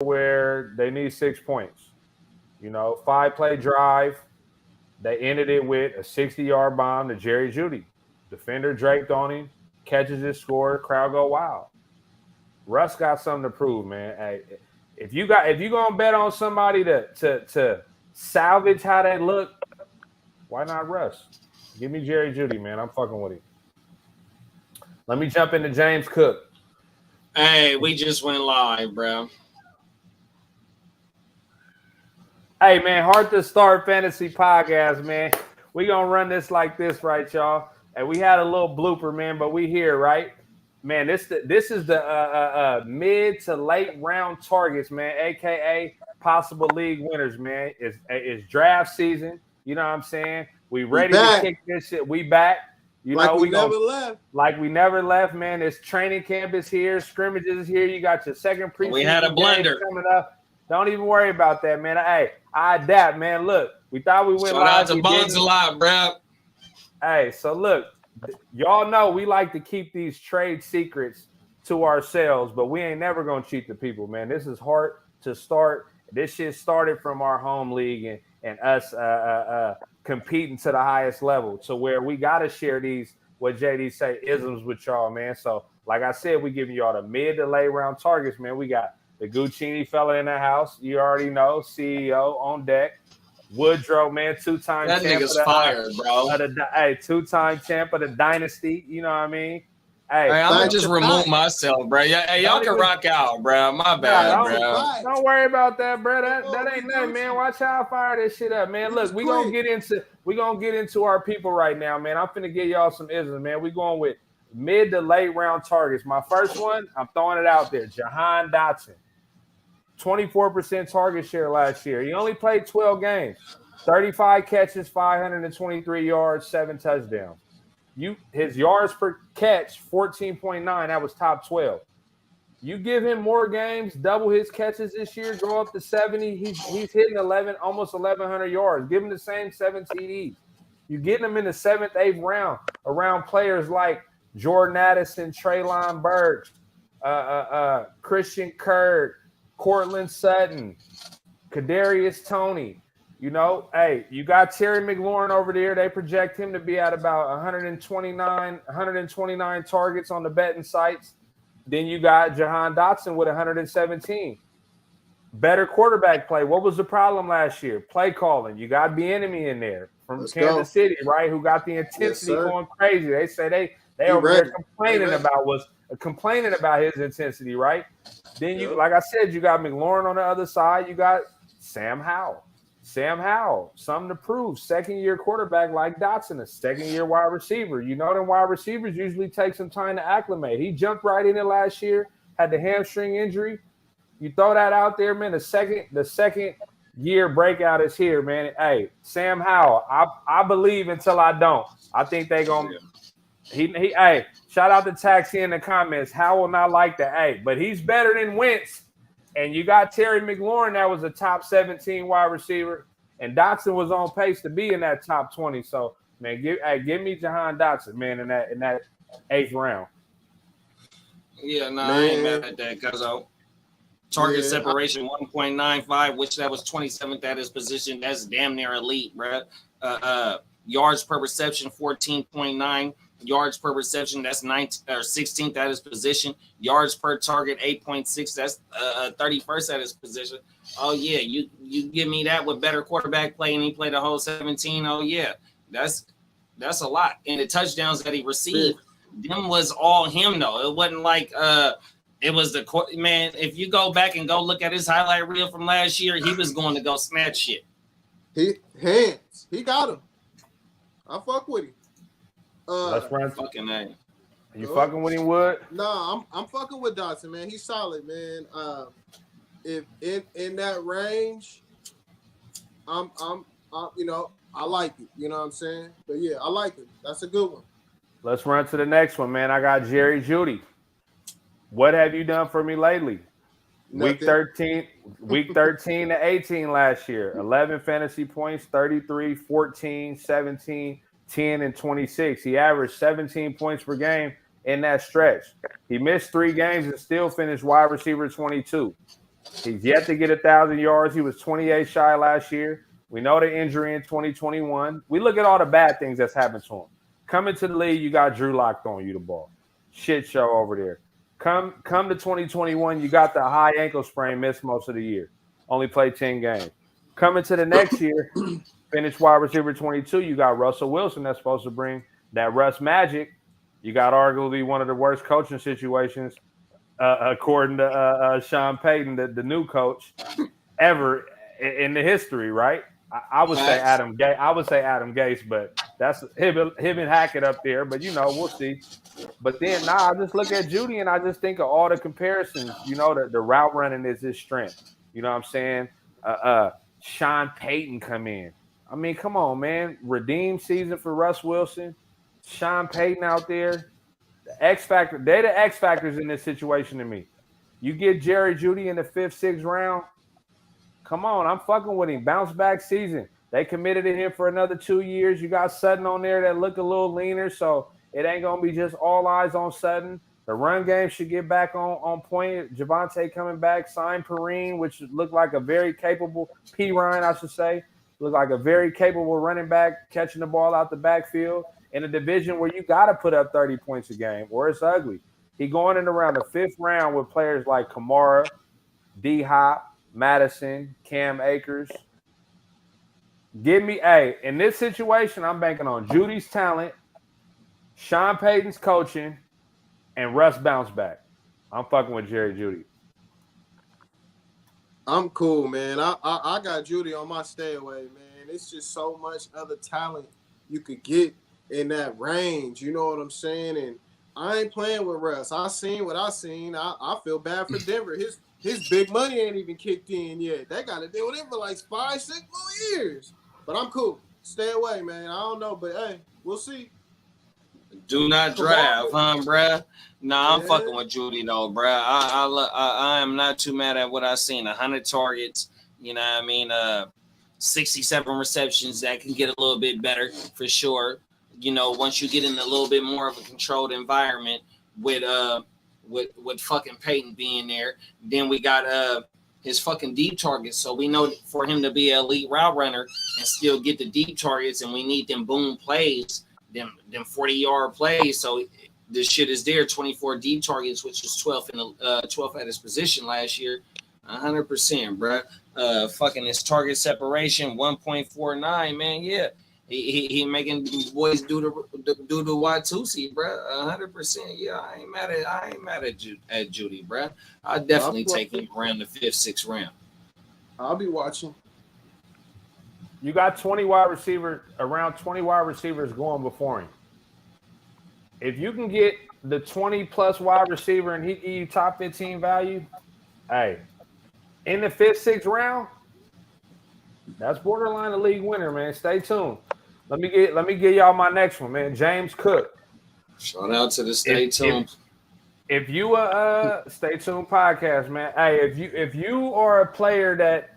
where they need 6 points. 5-play drive. They ended it with a 60-yard bomb to Jerry Jeudy. Defender draped on him, catches his score, crowd go wild. Russ got something to prove, man. Hey, if you're gonna bet on somebody to salvage how they look, why not Russ? Give me Jerry Jeudy, man. I'm fucking with him. Let me jump into James Cook. Hey, we just went live, bro. Hey, man, Heart2Start Fantasy Podcast, man. We gonna run this like this, right, y'all? And we had a little blooper, man, but we here, right? Man, this is the mid to late round targets, man, aka possible league winners, man. It's draft season. You know what I'm saying? We ready to kick this shit. We back. We never left. Like we never left, man. This training camp is here. Scrimmages is here. You got your second preseason. We had a blender coming up. Don't even worry about that, man. Hey, I adapt, man. Look, we thought we went live. Shout out to Bonds a lot, bro. Hey, so look, y'all know we like to keep these trade secrets to ourselves, but we ain't never gonna cheat the people, man. This is Heart2Start. This shit started from our home league and us competing to the highest level, to where we gotta share these, what JD say, isms with y'all, man. So, like I said, we giving y'all the mid to late round targets, man. We got the Guccini fella in the house. You already know. CEO on deck. Woodrow, man, two-time that champ. That nigga's fired, bro. Two-time champ of the dynasty. You know what I mean? Hey, I'm going to just remove myself, bro. Hey, y'all can rock out, bro. My bad, bro. Don't worry about that, bro. That ain't nothing, man. Watch how I fire this shit up, man. Look, we gonna get into our people right now, man. I'm finna give y'all some isms, man. We going with mid to late round targets. My first one, I'm throwing it out there. Jahan Dotson. 24% target share last year. He only played 12 games, 35 catches, 523 yards, 7 touchdowns. His yards per catch, 14.9. That was top 12. You give him more games, double his catches this year, go up to 70. He's hitting almost 1,100 yards. Give him the same 7 TDs. You getting him in the 7th, 8th round around players like Jordan Addison, Treylon Burks, Christian Kirk, Cortland Sutton, Kadarius Toney. Hey, you got Terry McLaurin over there. They project him to be at about 129 targets on the betting sites. Then you got Jahan Dotson with 117. Better quarterback play. What was the problem last year? Play calling. You got Bieniemy in there from Kansas City, right? Who got the intensity going crazy. They say they over there complaining about his intensity, right? Then you, like I said, you got McLaurin on the other side. You got Sam Howell, something to prove. Second-year quarterback like Dotson, a second-year wide receiver. Them wide receivers usually take some time to acclimate. He jumped right in it last year, had the hamstring injury. You throw that out there, man. The second year breakout is here, man. Hey, Sam Howell, I believe until I don't. I think they gonna. Hey, shout out to Taxi in the comments. Howell not like that. Hey, but he's better than Wentz. And you got Terry McLaurin, that was a top 17 wide receiver, and Dotson was on pace to be in that top 20. So, man, give me Jahan Dotson, man, in that 8th round. Yeah, no, I ain't mad at that because target separation 1.95, which that was 27th at his position. That's damn near elite, bro. Yards per reception 14.9. Yards per reception, that's 16th at his position. Yards per target, 8.6. That's 31st at his position. Oh, yeah, you give me that with better quarterback play, and he played the whole 17. Oh, yeah, that's a lot. And the touchdowns that he received, them was all him, though. It wasn't like it was the – man, if you go back and go look at his highlight reel from last year, he was going to go snatch shit. He got him. I fuck with him. Let's run fucking name. You fucking with him, Wood? No, I'm fucking with Dotson, man. He's solid, man. If in that range, I'm I like it. You know what I'm saying? But yeah, I like it. That's a good one. Let's run to the next one, man. I got Jerry Jeudy. What have you done for me lately? Nothing. Week 13 to 18 last year. 11 fantasy points, 33, 14, 17. 10 and 26. He averaged 17 points per game in that stretch. He missed 3 games and still finished wide receiver 22. He's yet to get 1,000 yards. He was 28 shy last year. We know the injury in 2021. We look at all the bad things that's happened to him. Coming to the league, you got Drew Lock throwing you the ball. Shit show over there. Come to 2021, you got the high ankle sprain, missed most of the year. Only played 10 games. Coming to the next year, finished wide receiver 22, you got Russell Wilson that's supposed to bring that Russ magic. You got arguably one of the worst coaching situations, according to Sean Payton, the new coach, ever in the history, right? I would say Adam Gase, but that's him and Hackett up there. But we'll see. But then I just look at Judy and I just think of all the comparisons. The route running is his strength. You know what I'm saying? Sean Payton come in. I mean, come on, man. Redeem season for Russ Wilson. Sean Payton out there. The X factor. They're the X factors in this situation to me. You get Jerry Jeudy in the 5th, 6th round. Come on, I'm fucking with him. Bounce back season. They committed to him for another 2 years. You got Sutton on there that look a little leaner, so it ain't gonna be just all eyes on Sutton. The run game should get back on point. Javonte coming back, signed Perrine, which looked like a very capable Ryan, I should say. Looked like a very capable running back, catching the ball out the backfield in a division where you got to put up 30 points a game or it's ugly. He going in around the 5th round with players like Kamara, D-Hop, Madison, Cam Akers. Give me in this situation, I'm banking on Judy's talent, Sean Payton's coaching, and Russ bounce back. I'm fucking with Jerry Jeudy. I'm cool, man. I got Judy on my stay away, man. It's just so much other talent you could get in that range. You know what I'm saying? And I ain't playing with Russ. I seen what I seen. I feel bad for Denver. His big money ain't even kicked in yet. They got to deal with him for like 5, 6 more years. But I'm cool. Stay away, man. I don't know, but hey, we'll see. Do not drive, bruh? Nah, I'm fucking with Judy though, bruh. I am not too mad at what I seen. 100 targets, you know what I mean? 67 receptions. That can get a little bit better for sure. Once you get in a little bit more of a controlled environment with fucking Peyton being there, then we got his fucking deep targets. So we know for him to be an elite route runner and still get the deep targets, and we need them boom plays, them 40-yard plays. So this shit is there. 24 deep targets, which is 12th in the 12th at his position last year. 100%, bro. Fucking his target separation 1.49, man. Yeah. He making boys do the Watusi, bro. 100%. Yeah, I ain't mad at Judy, bro. I definitely take him around the 5th, 6th round. I'll be watching. You got around 20 wide receivers going before him. If you can get the 20+ wide receiver and he give you top 15 value, hey, in the 5th, 6th round, that's borderline a league winner, man. Stay tuned. Let me get y'all my next one, man. James Cook. Shout out to the Stay Tuned. If you Stay Tuned podcast, man. Hey, if you are a player that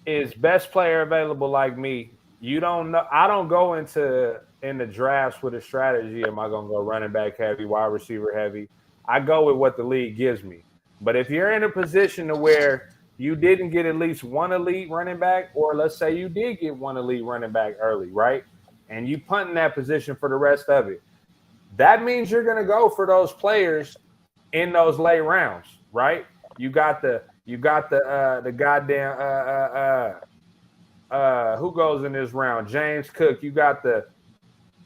is best player available like me, you don't know. I don't go in the drafts with a strategy. Am I gonna go running back heavy, wide receiver heavy? I go with what the league gives me. But if you're in a position to where you didn't get at least one elite running back, or let's say you did get one elite running back early, right? And you punt in that position for the rest of it. That means you're going to go for those players in those late rounds, right? You got the goddamn who goes in this round? James Cook. You got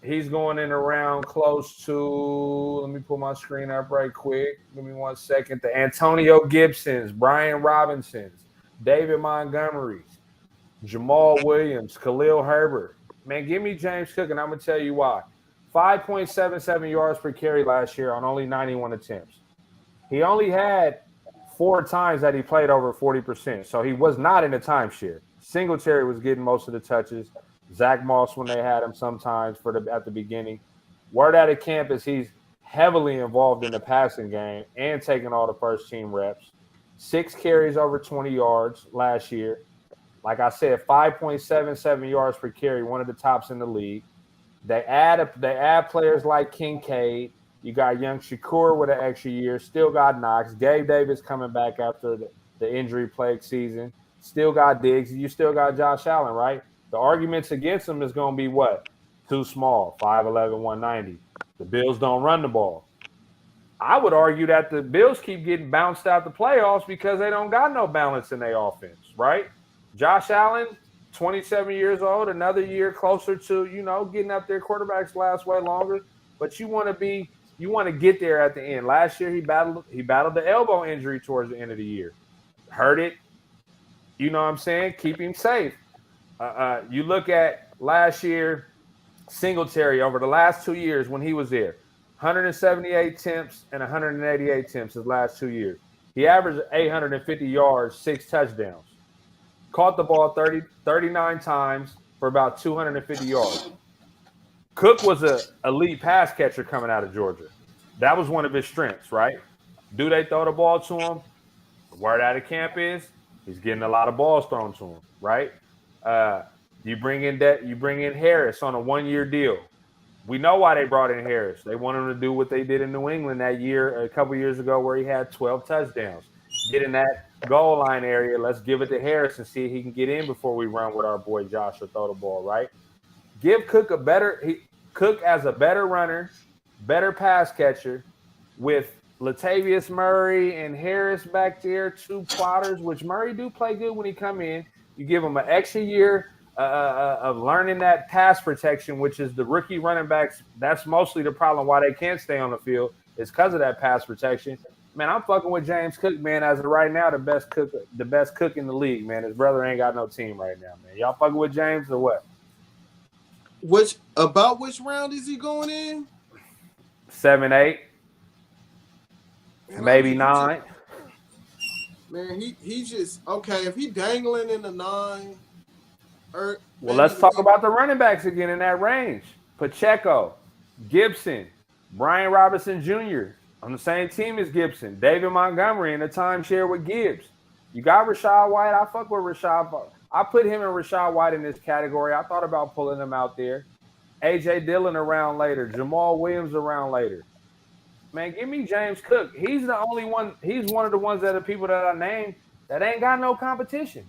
he's going in around close to, let me pull my screen up right quick. Give me 1 second. The Antonio Gibsons, Brian Robinsons, David Montgomerys, Jamal Williams, Khalil Herbert. Man, give me James Cook, and I'm going to tell you why. 5.77 yards per carry last year on only 91 attempts. He only had 4 times that he played over 40%, so he was not in a timeshare. Singletary was getting most of the touches. Zach Moss when they had him sometimes at the beginning. Word out of camp is he's heavily involved in the passing game and taking all the first team reps. 6 carries over 20 yards last year. Like I said, 5.77 yards per carry, one of the tops in the league. They add players like Kincaid. You got young Shakur with an extra year. Still got Knox. Gabe Davis coming back after the the injury-plagued season. Still got Diggs. You still got Josh Allen, right? The arguments against him is going to be what? Too small, 5'11", 190. The Bills don't run the ball. I would argue that the Bills keep getting bounced out the playoffs because they don't got no balance in their offense, right? Josh Allen, 27 years old, another year closer to, getting up there. Quarterbacks last way longer, but you want to get there at the end. Last year he battled the elbow injury towards the end of the year. Hurt it. You know what I'm saying? Keep him safe. You look at last year, Singletary over the last 2 years when he was there, 178 attempts and 188 attempts his last 2 years. He averaged 850 yards, 6 touchdowns. Caught the ball 39 times for about 250 yards. Cook was an elite pass catcher coming out of Georgia. That was one of his strengths, right? Do they throw the ball to him? The word out of camp is he's getting a lot of balls thrown to him, right? You bring in Harris on a 1-year deal. We know why they brought in Harris. They want him to do what they did in New England that year, a couple years ago, where he had 12 touchdowns. Get in that goal line area. Let's give it to Harris and see if he can get in before we run with our boy Josh or throw the ball, right? Give Cook Cook as a better runner, better pass catcher, with Latavius Murray and Harris back there, 2 plotters, which Murray do play good when he come in. You give him an extra year of learning that pass protection, which is the rookie running backs. That's mostly the problem why they can't stay on the field is because of that pass protection. Man, I'm fucking with James Cook, man. As of right now, the best cook in the league, man. His brother ain't got no team right now, man. Y'all fucking with James or what? Which round is he going in? 7, 8, Man, maybe 9. Man, he just okay. If he dangling in the 9, well, let's talk about the running backs again in that range. Pacheco, Gibson, Brian Robinson Jr. on the same team as Gibson. David Montgomery in a timeshare with Gibbs. You got Rashad White. I fuck with Rashad. I put him and Rashad White in this category. I thought about pulling him out there. A.J. Dillon around later. Jamal Williams around later. Man, give me James Cook. He's the only one. He's one of the ones that are people that I named that ain't got no competition.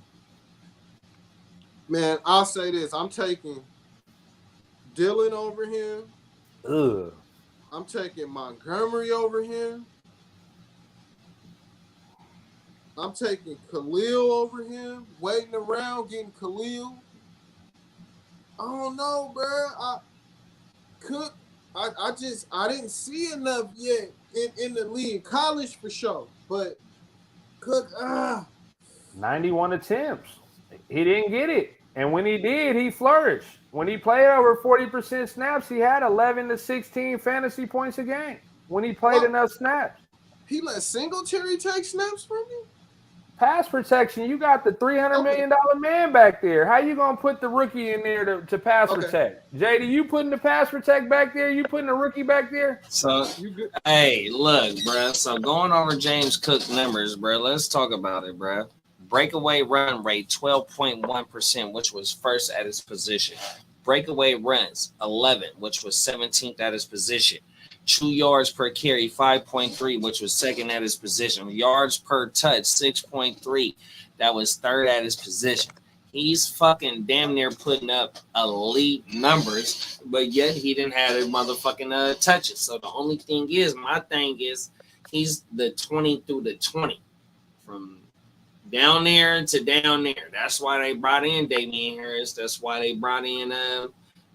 Man, I'll say this. I'm taking Dillon over him. Ugh. I'm taking Montgomery over him. I'm taking Khalil over him. Waiting around, getting Khalil. I don't know, bro. Cook. I didn't see enough yet in the league. College for sure, but Cook, 91 attempts. He didn't get it. And when he did, he flourished. When he played over 40% snaps, he had 11 to 16 fantasy points a game when he played enough snaps. He let Singletary take snaps from you? Pass protection, you got the $300 million man back there. How you going to put the rookie in there to pass protect? JD, you putting the pass protect back there? You putting the rookie back there? So, hey, look, bro. So going over James Cook numbers, bro, let's talk about it, bro. Breakaway run rate, 12.1%, which was first at his position. Breakaway runs, 11, which was 17th at his position. 2 yards per carry, 5.3, which was second at his position. Yards per touch, 6.3. That was third at his position. He's fucking damn near putting up elite numbers, but yet he didn't have a motherfucking touches. So the only thing is, my thing is, he's the 20 through the 20. From down there to down there. That's why they brought in Damian Harris. That's why they brought in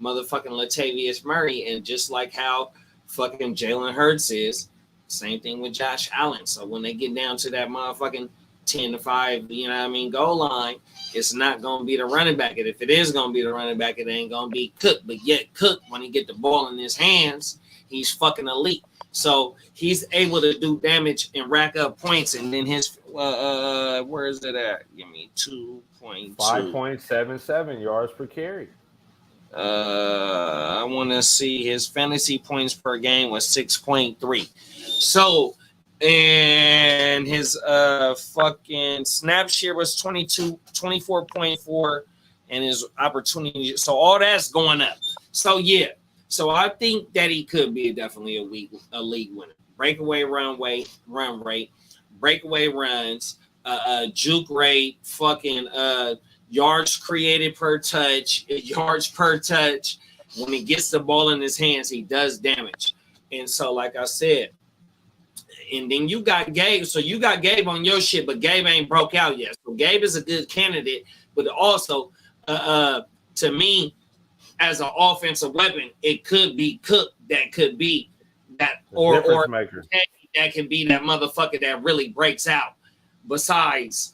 motherfucking Latavius Murray. And just like how fucking Jalen Hurts is, same thing with Josh Allen. So when they get down to that motherfucking 10 to 5, goal line, it's not going to be the running back. And if it is going to be the running back, it ain't going to be Cook. But yet Cook, when he get the ball in his hands, he's fucking elite. So he's able to do damage and rack up points. And then his, where is it at? Give me 2.2. 5.77 yards per carry. I want to see his fantasy points per game was 6.3. So, and his fucking snap share was 24.4, and his opportunity. So all that's going up. So yeah. So I think that he could be definitely a league winner. Breakaway run rate, breakaway runs, juke rate, fucking yards created per touch, yards per touch. When he gets the ball in his hands, he does damage. And so, like I said, and then you got Gabe. So you got Gabe on your shit, but Gabe ain't broke out yet. So Gabe is a good candidate, but also, to me, as an offensive weapon, it could be Cook that could be that, or maker. That can be that motherfucker that really breaks out. Besides,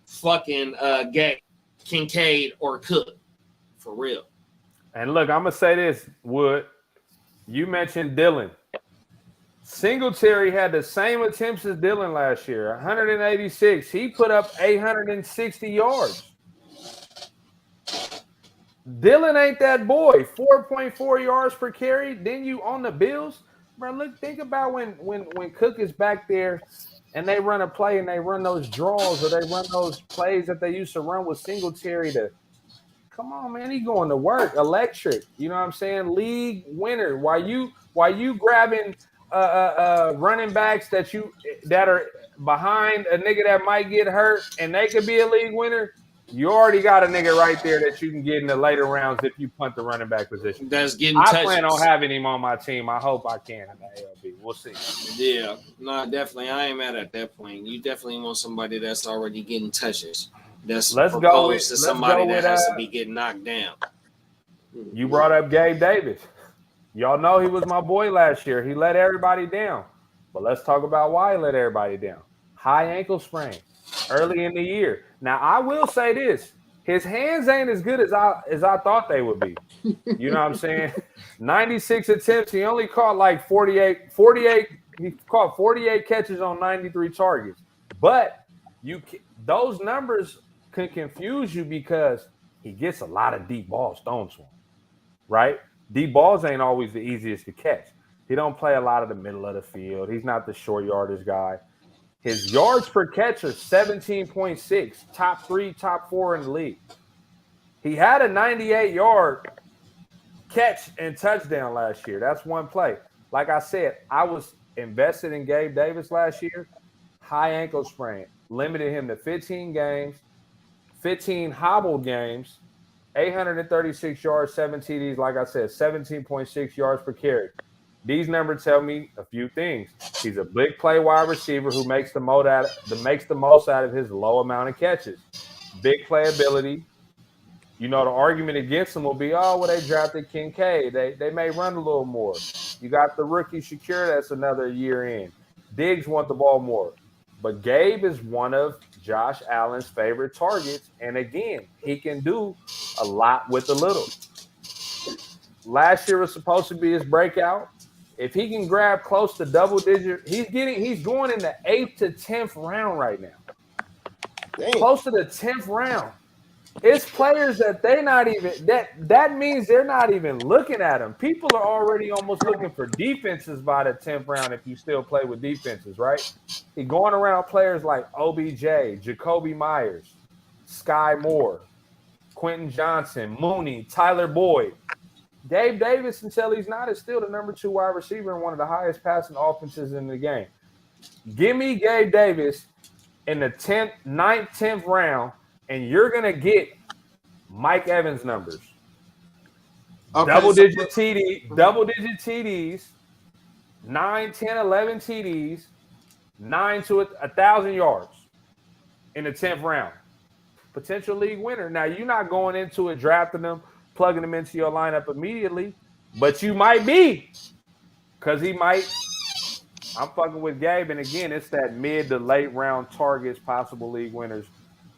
fucking Gabe, Kincaid, or Cook, for real. And look, I'm gonna say this, Wood. You mentioned Dillon. Singletary had the same attempts as Dillon last year, 186. He put up 860 yards. Dillon ain't that boy. 4.4 yards per carry. Then you on the Bills, bro. Look, think about when Cook is back there and they run a play and they run those draws or they run those plays that they used to run with Singletary to. Come on, man. He going to work. Electric. You know what I'm saying? League winner. Why you grabbing running backs that are behind a nigga that might get hurt and they could be a league winner? You already got a nigga right there that you can get in the later rounds if you punt the running back position. That's getting I touches. plan on having him on my team. I hope I can in the ALB. We'll see. Yeah. No, definitely. I ain't mad at that point. You definitely want somebody that's already getting touches. That's proposed to somebody that has to be getting knocked down. You brought up Gabe Davis. Y'all know he was my boy last year. He let everybody down. But let's talk about why he let everybody down. High ankle sprain early in the year. Now, I will say this. His hands ain't as good as I thought they would be. You know what I'm saying? 96 attempts. He only caught like 48. He caught 48 catches on 93 targets. But those numbers can confuse you because he gets a lot of deep balls thrown to him, right? Deep balls ain't always the easiest to catch. He don't play a lot of the middle of the field. He's not the short yardage guy. His yards per catch are 17.6, top 3, top 4 in the league. He had a 98-yard catch and touchdown last year. That's one play. Like I said, I was invested in Gabe Davis last year. High ankle sprain. Limited him to 15 games, 15 hobbled games, 836 yards, 7 TDs. Like I said, 17.6 yards per carry. These numbers tell me a few things. He's a big play wide receiver who makes the most out of his low amount of catches. Big playability. You know, the argument against him will be, oh, well, they drafted Kincaid. They may run a little more. You got the rookie Shakir that's another year in. Diggs want the ball more. But Gabe is one of Josh Allen's favorite targets. And again, he can do a lot with a little. Last year was supposed to be his breakout. If he can grab close to double digit, he's going in the 8th to 10th round right now. Damn. Close to the 10th round. It's players that they're not even that means they're not even looking at him. People are already almost looking for defenses by the 10th round if you still play with defenses, right? He's going around players like OBJ, Jacoby Myers, Sky Moore, Quentin Johnson, Mooney, Tyler Boyd. Gabe Davis, until he's not, is still the number 2 wide receiver and one of the highest passing offenses in the game. Give me Gabe Davis in the 9th, 10th round, and you're going to get Mike Evans numbers. Okay, double-digit TDs, 9, 10, 11 TDs, 9 to 1,000 yards in the 10th round. Potential league winner. Now, you're not going into it drafting them, plugging them into your lineup immediately, but you might be, because he might. I'm fucking with Gabe, and again, it's that mid to late round targets, possible league winners.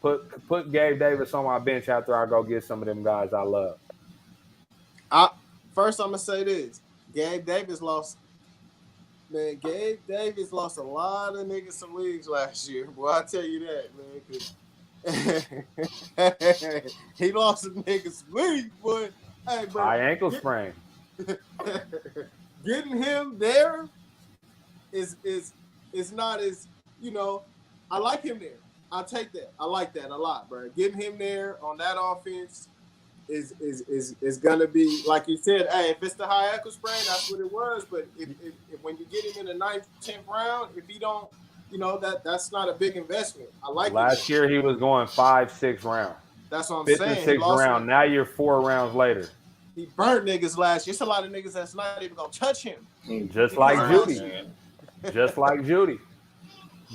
Put Gabe Davis on my bench after I go get some of them guys I love. First, I'm gonna say this: Gabe Davis lost. Man, Gabe Davis lost a lot of niggas some leagues last year. Boy, I tell you that, man. He lost some niggas league, boy. Hey, bro, high ankle sprain. Getting him there is not as, you know. I like him there. I take that. I like that a lot, bro. Getting him there on that offense is gonna be, like you said. Hey, if it's the high ankle sprain, that's what it was. But if when you get him in the 9th, 10th round, if he don't that's not a big investment. I like Last it. year he was going 5-6 rounds. That's what I'm 5th and saying. He 6th lost round. Now you're 4 rounds later. He burnt niggas last year. It's a lot of niggas that's not even gonna touch him. Just like Judy. Just like Judy.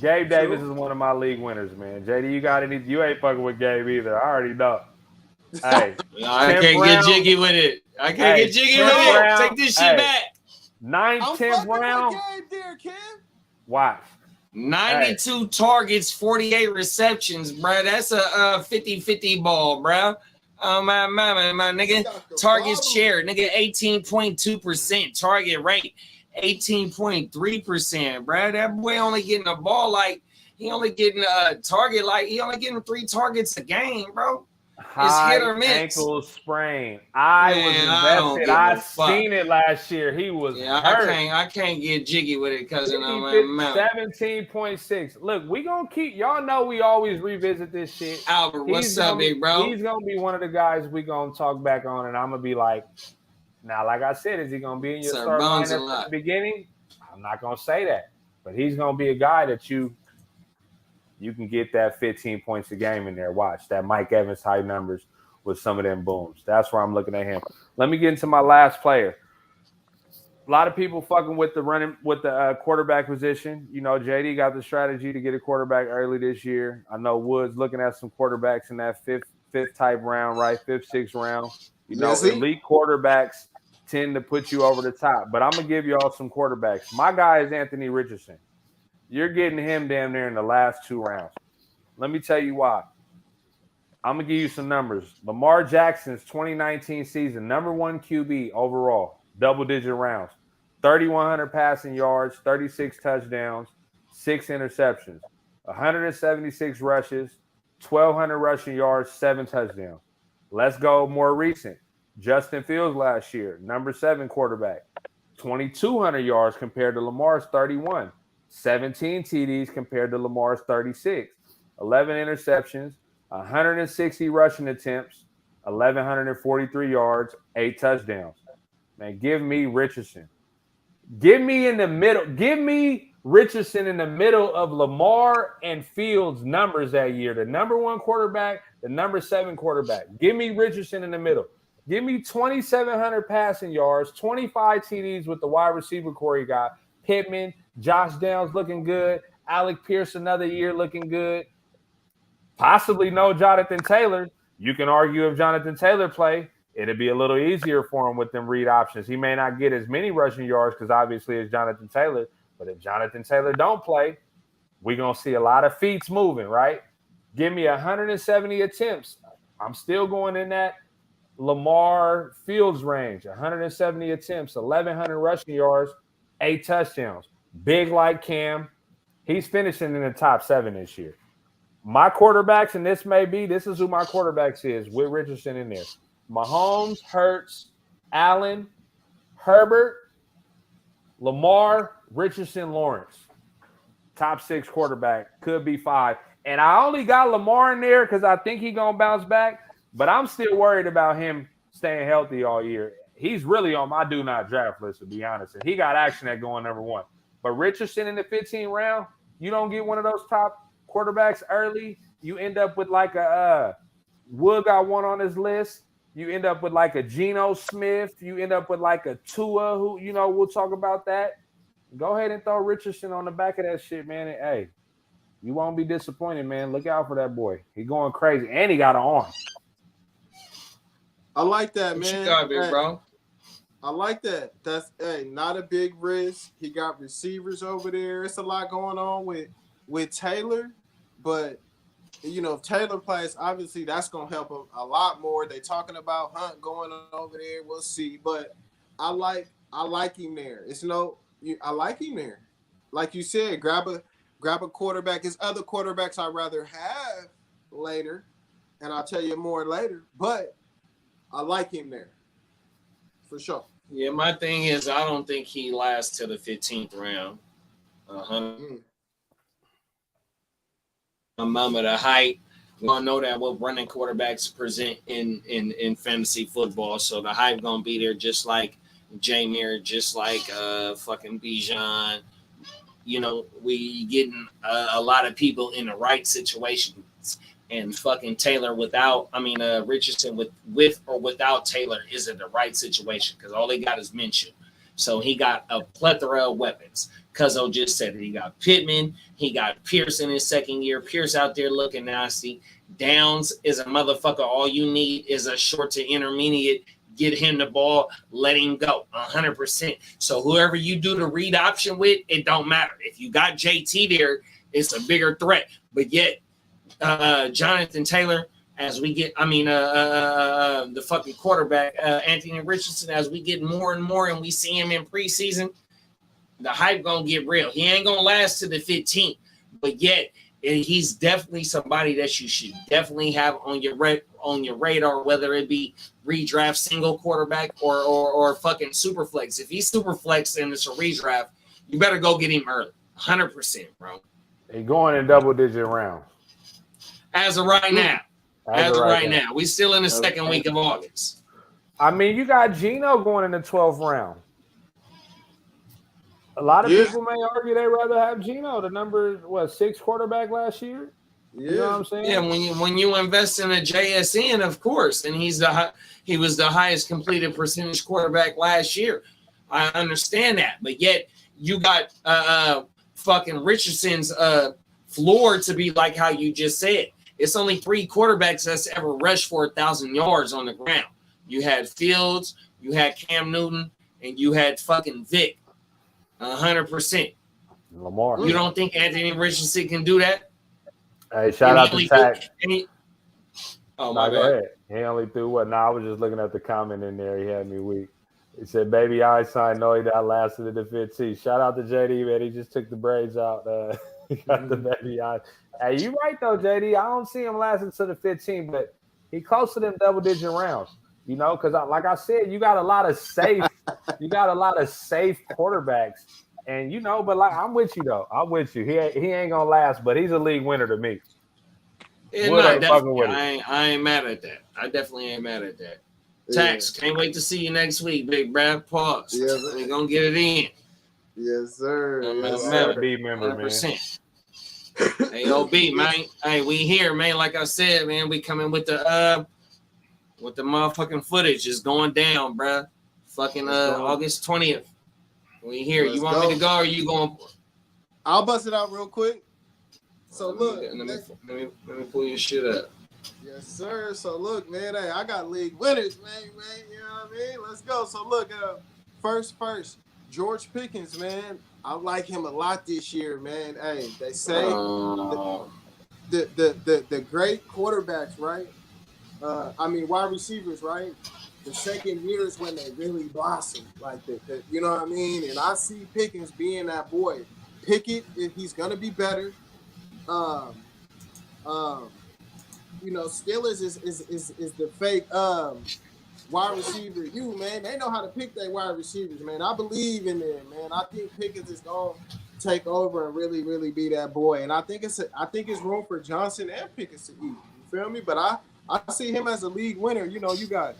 Gabe Davis is one of my league winners, man. JD, you got any? You ain't fucking with Gabe either. I already know. Hey, I can't get jiggy with it. I can't get jiggy with it. Take this shit back. 9th, 10th round. Gabe there, Kim. Watch. 92 targets, 48 receptions, bro. That's a 50-50 ball, bro. My nigga. Targets share, nigga, 18.2%. Target rate, 18.3%, bro. That boy only getting a ball like he only getting a target like he only getting 3 targets a game, bro. It's hit or miss. Ankle sprain. I was invested. I seen it last year. He was hurt. I can't get jiggy with it because 17.6. Look, we gonna keep y'all know we always revisit this shit. Albert, what's up, big bro? He's gonna be one of the guys we gonna talk back on, and I'm gonna be like, now, like I said, is he gonna be in your start lineup at the beginning? I'm not gonna say that, but he's gonna be a guy that you can get that 15 points a game in there. Watch that Mike Evans high numbers with some of them booms. That's where I'm looking at him. Let me get into my last player. A lot of people fucking with the quarterback position. You know, JD got the strategy to get a quarterback early this year. I know Woods looking at some quarterbacks in that fifth type round, right? 5th, 6th round. You know, elite quarterbacks tend to put you over the top. But I'm gonna give y'all some quarterbacks. My guy is Anthony Richardson. You're getting him damn near in the last 2 rounds. Let me tell you why. I'm going to give you some numbers. Lamar Jackson's 2019 season, number 1 QB overall, double-digit rounds, 3,100 passing yards, 36 touchdowns, 6 interceptions, 176 rushes, 1,200 rushing yards, 7 touchdowns. Let's go more recent. Justin Fields last year, number 7 quarterback, 2,200 yards compared to Lamar's 31. 17 TDs compared to Lamar's 36, 11 interceptions, 160 rushing attempts, 1,143 yards, 8 touchdowns. Man, give me Richardson. Give me in the middle. Give me Richardson in the middle of Lamar and Fields' numbers that year. The number 1 quarterback, the number 7 quarterback. Give me Richardson in the middle. Give me 2,700 passing yards, 25 TDs with the wide receiver core he got. Pittman, Josh Downs looking good. Alec Pierce another year looking good. Possibly no Jonathan Taylor. You can argue if Jonathan Taylor play, it'd be a little easier for him with them read options. He may not get as many rushing yards because obviously it's Jonathan Taylor. But if Jonathan Taylor don't play, we're going to see a lot of feet moving, right? Give me 170 attempts. I'm still going in that Lamar Fields range. 170 attempts, 1,100 rushing yards, 8 touchdowns. Big like Cam. He's finishing in the top 7 this year. My quarterbacks, and this is who my quarterbacks is with Richardson in there. Mahomes, Hurts, Allen, Herbert, Lamar, Richardson, Lawrence. Top 6 quarterback. Could be 5. And I only got Lamar in there because I think he's going to bounce back. But I'm still worried about him staying healthy all year. He's really on my do not draft list, to be honest. And he got action at going number 1. But Richardson in the 15th round, you don't get one of those top quarterbacks early. You end up with like a Wood got one on his list. You end up with like a Geno Smith. You end up with like a Tua, who, you know, we'll talk about that. Go ahead and throw Richardson on the back of that shit, man. And, hey, you won't be disappointed, man. Look out for that boy. He going crazy. And he got an arm. I like that, man. What you got, big bro? I like that. That's not a big risk. He got receivers over there. It's a lot going on with Taylor, but you know, if Taylor plays, obviously that's gonna help him a lot more. They talking about Hunt going over there. We'll see, but I like him there. I like him there. Like you said, grab a quarterback. There's other quarterbacks I'd rather have later, and I'll tell you more later. But I like him there for sure. Yeah, my thing is I don't think he lasts to the 15th round. A moment of height. We all know that what running quarterbacks present in fantasy football. So the hype gonna be there, just like Jameer, just like fucking Bijan. we getting a lot of people in the right situations, and fucking Taylor Richardson with or without Taylor is in the right situation because all they got is Minshew. So he got a plethora of weapons. Cuzzo just said it. He got Pittman. He got Pierce in his second year. Pierce out there looking nasty. Downs is a motherfucker. All you need is a short to intermediate. Get him the ball. Let him go. 100%. So whoever you do the read option with, it don't matter. If you got JT there, it's a bigger threat. But yet, Jonathan Taylor, as we get, the fucking quarterback, Anthony Richardson, as we get more and more and we see him in preseason, the hype gonna get real. He ain't gonna last to the 15th, but yet he's definitely somebody that you should definitely have on your radar, whether it be redraft single quarterback or fucking super flex. If he's super flex and it's a redraft, you better go get him early. 100%, bro. He's going in double-digit rounds. As of right now. As of right now. We still in the second week of August. I mean, you got Geno going in the 12th round. A lot of people may argue they'd rather have Geno, the number 6 quarterback last year. Yeah. You know what I'm saying? Yeah, when you invest in a JSN, of course, and he was the highest completed percentage quarterback last year. I understand that, but yet you got fucking Richardson's floor to be like how you just said. It's only 3 quarterbacks that's ever rushed for 1,000 yards on the ground. You had Fields, you had Cam Newton, and you had fucking Vic. 100%. Lamar. You don't think Anthony Richardson can do that? Hey, shout out to Tack. Oh, my bad. He only threw what? I was just looking at the comment in there. He had me weak. He said, "Baby Einstein, no, he not lasted in the 15." Shout out to JD, man. He just took the braids out. He got the baby eye. Hey, you right though, JD. I don't see him lasting to the 15, but he close to them double-digit rounds. You know, because like I said, you got a lot of safe quarterbacks, and but like I'm with you though. I'm with you. He ain't gonna last, but he's a league winner to me. Yeah, I ain't mad at that. I definitely ain't mad at that. Tax, can't wait to see you next week, big Brad. Pause. Yeah, we're gonna get it in. Yes, sir. Be member, 100%. Hey, OB, man. Hey, we here, man. Like I said, man, we coming with the motherfucking footage is going down, bruh. Fucking August 20th. We here. You want me to go or you going? I'll bust it out real quick. So look, let me pull your shit up. Yes, sir. So look, man, hey, I got league winners, man. You know what I mean? Let's go. So look, first, George Pickens, man. I like him a lot this year, man. Hey, they say the great quarterbacks, right? Wide receivers, right? The second year is when they really blossom, like you know what I mean? And I see Pickens being that boy. Pickett, he's gonna be better. Steelers is the fake wide receiver. Man, they know how to pick their wide receivers, man. I believe in them, man. I think Pickens is gonna take over and really, really be that boy. And I think it's room for Johnson and Pickens to eat. You feel me? But I see him as a league winner. You got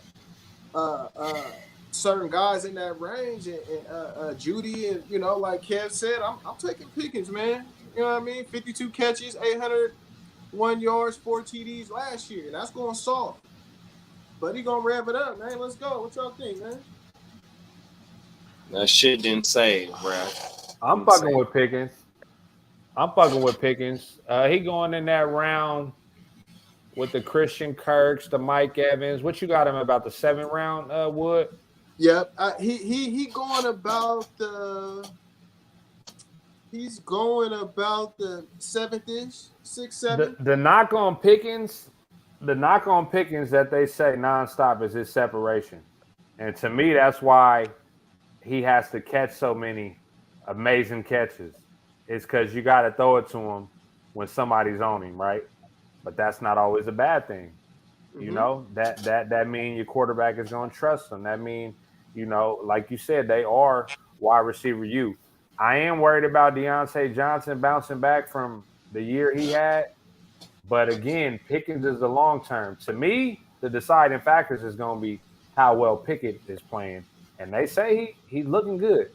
certain guys in that range, and Judy, and like Kev said, I'm taking Pickens, man. You know what I mean? 52 catches, 801 yards, 4 TDs last year. That's going soft. But he gonna rev it up, man. Let's go. What y'all think, man? That shit didn't say, bro. I'm fucking with Pickens. He going in that round with the Christian Kirks, the Mike Evans. What you got him about the 7th round, Wood? Yep. He going about the. He's going about the 7th-ish, 6, 7. The knock on Pickens that they say nonstop is his separation. And to me, that's why he has to catch so many amazing catches. It's because you got to throw it to him when somebody's on him, right? But that's not always a bad thing. Mm-hmm. That means your quarterback is going to trust him. That means, like you said, they are wide receiver youth. I am worried about Deontay Johnson bouncing back from the year he had. But again, Pickens is the long term. To me, the deciding factors is going to be how well Pickett is playing. And they say he's looking good.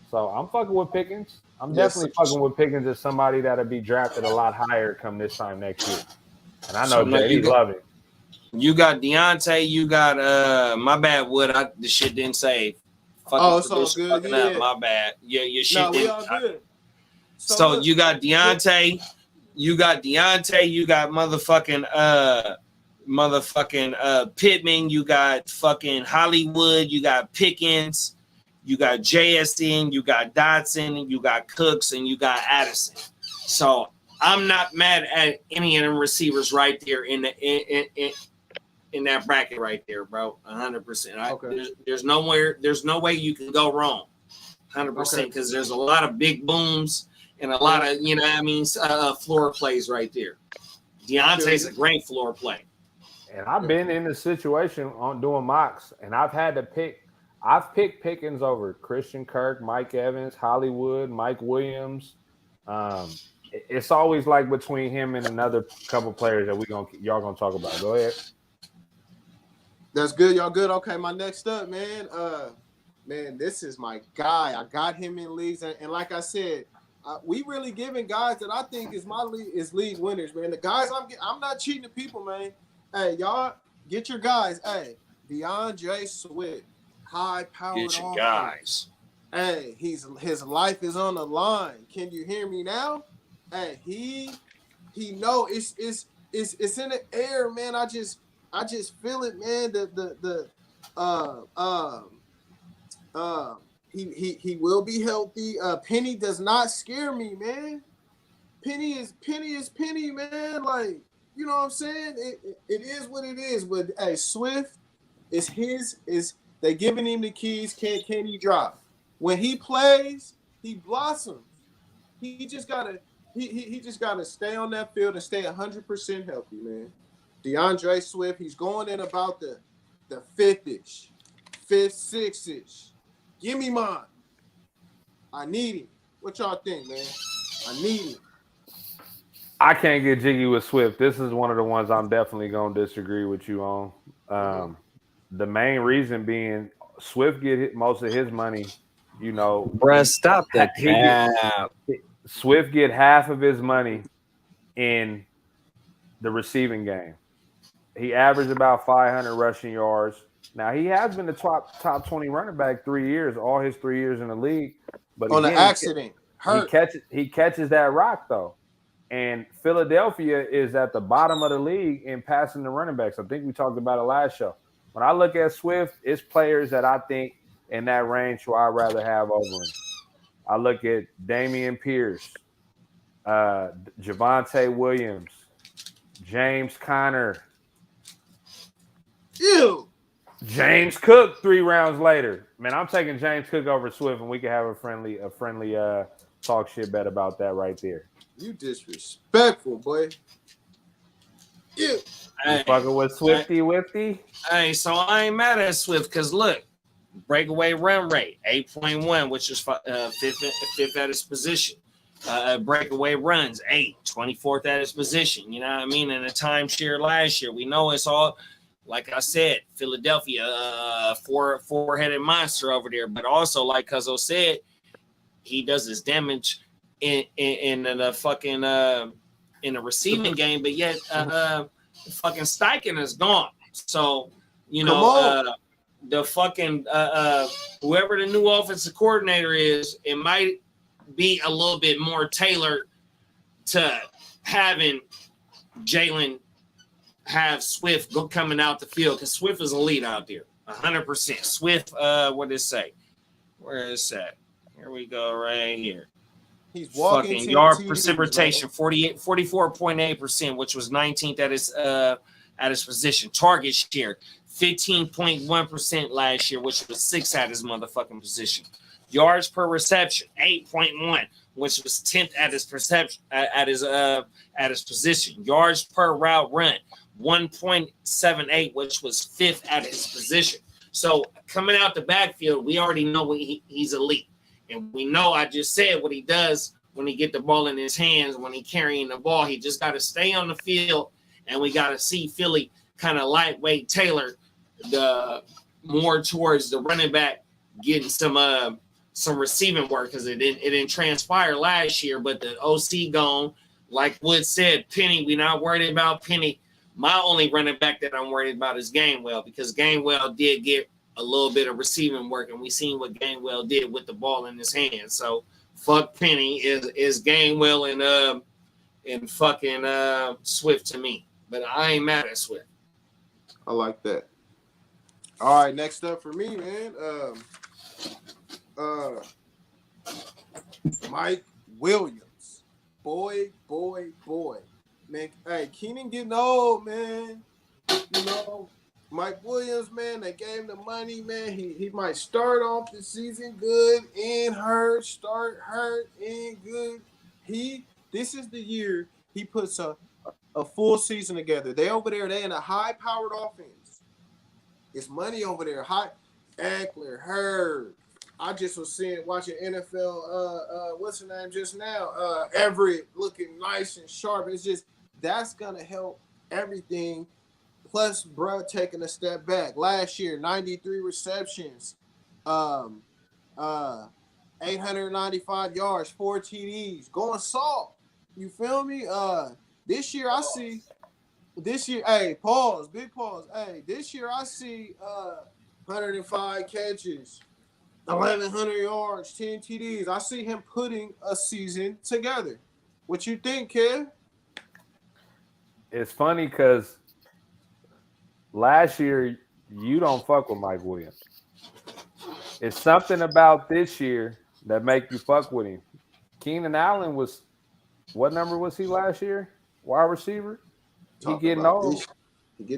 So I'm fucking with Pickens. I'm Yes, definitely fucking with Pickens as somebody that'll be drafted a lot higher come this time next year. And I know So, no, JD love it. You got Deontay. You got my bad. Wood. The shit didn't save. Oh, it's all good. Fucking Yeah. up. My bad. Your shit No, we didn't. all good. So look, you got Deontay. You got Deontay. You got motherfucking Pittman. You got fucking Hollywood. You got Pickens. You got JSN. You got Dotson. You got Cooks, and you got Addison. So I'm not mad at any of them receivers right there in that bracket right there, bro. 100%. Okay. There's no way you can go wrong. 100%, because there's a lot of big booms and a lot of, you know what I mean, floor plays right there. Deontay's a great floor play. And I've been in the situation on doing mocks, and I've had to pick. I've picked Pickens over Christian Kirk, Mike Evans, Hollywood, Mike Williams. It's always like between him and another couple players that y'all gonna talk about. Go ahead. That's good. Y'all good? Okay, my next up, man. Man, this is my guy. I got him in leagues, and like I said, we really giving guys that I think is league winners, man. The guys I'm not cheating the people, man. Hey, y'all get your guys. Hey, DeAndre Swift, high powered. Get your guys. Hey, his life is on the line. Can you hear me now? Hey, he know it's in the air, man. I just feel it, man. He will be healthy. Penny does not scare me, man. Penny is Penny, man. Like, you know what I'm saying? It is what it is. But hey, Swift is they giving him the keys. Can he drop? When he plays, he blossoms. He just gotta stay on that field and stay 100% healthy, man. DeAndre Swift, he's going in about the fifth, sixth-ish. Give me mine. I need him. What y'all think, man? I need him. I can't get jiggy with Swift. This is one of the ones I'm definitely going to disagree with you on. The main reason being Swift get most of his money, you know. Bruh, stop the cap. Swift get half of his money in the receiving game. He averaged about 500 rushing yards. Now, he has been the top 20 running back 3 years, all his 3 years in the league. But on again, an accident. He catches that rock, though. And Philadelphia is at the bottom of the league in passing the running backs. I think we talked about it last show. When I look at Swift, it's players that I think in that range who I'd rather have over him. I look at Dameon Pierce, Javonte Williams, James Conner. Ew. James Cook 3 rounds later. Man, I'm taking James Cook over Swift, and we can have a friendly talk shit bet about that right there. You disrespectful, boy. Ew. You fucking with Swifty Wifty? Hey, so I ain't mad at Swift because look, breakaway run rate 8.1, which is fifth at his position. Breakaway runs 8, 24th at his position. You know what I mean? And the timeshare last year, we know it's all. Like I said, Philadelphia, four-headed monster over there. But also, like Cuzzo said, he does his damage in the fucking in the receiving game. But yet, fucking Steichen is gone. So you know, the fucking whoever the new offensive coordinator is, it might be a little bit more tailored to having Jalen have Swift coming out the field because Swift is elite out there, 100%. Swift, what did it say? Where is that? Here we go, right here. He's walking fucking yard precipitation, 44.8%, which was 19th at his position. Target share, 15.1% last year, which was 6th at his motherfucking position. Yards per reception, 8.1, which was 10th at his perception at his position. Yards per route run, 1.78, which was 5th at his position. So coming out the backfield, we already know he's elite. And we know, I just said what he does when he get the ball in his hands, when he carrying the ball. He just got to stay on the field, and we got to see Philly kind of lightweight tailor the more towards the running back, getting some some receiving work because it didn't transpire last year. But the OC gone, like Wood said, Penny. We not worried about Penny. My only running back that I'm worried about is Gainwell because Gainwell did get a little bit of receiving work, and we seen what Gainwell did with the ball in his hand. So fuck Penny is Gainwell and fucking Swift to me. But I ain't mad at Swift. I like that. All right, next up for me, man. Mike Williams. Boy. Man, hey, Keenan getting old, man. You know, Mike Williams, man, they gave him the money, man. He might start off the season good and hurt, start hurt and good. This is the year he puts a full season together. They over there, they in a high-powered offense. It's money over there. High Eckler, Hurd. I just was watching NFL, what's her name just now? Everett looking nice and sharp. It's just, that's going to help everything. Plus, bro, taking a step back. Last year, 93 receptions, 895 yards, 4 TDs, going soft. You feel me? This year, hey, pause, big pause. Hey, this year I see 105 catches, 1,100 yards, 10 TDs. I see him putting a season together. What you think, Kev? It's funny because last year you don't fuck with Mike Williams. It's something about this year that make you fuck with him. Keenan Allen was, what number was he last year? Wide receiver? He getting old,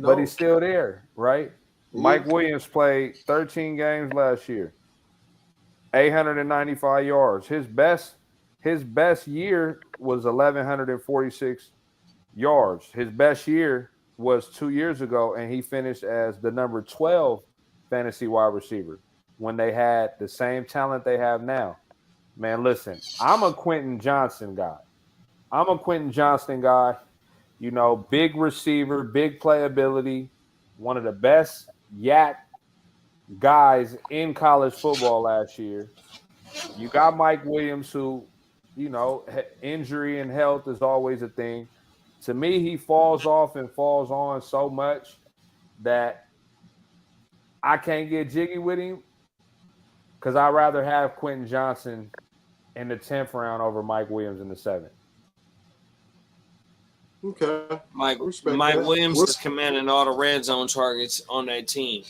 but he's still there, right? Yeah. Mike Williams played 13 games last year, 895 yards. His best year was 1,146 yards. His best year was 2 years ago, and he finished as the number 12 fantasy wide receiver when they had the same talent they have now. Man, listen, I'm a Quentin Johnston guy. You know, big receiver, big playability, one of the best yak guys in college football last year. You got Mike Williams, who, you know, injury and health is always a thing. To me, he falls off and falls on so much that I can't get jiggy with him because I'd rather have Quentin Johnston in the 10th round over Mike Williams in the 7th. Okay. Mike Williams is commanding all the red zone targets on that team.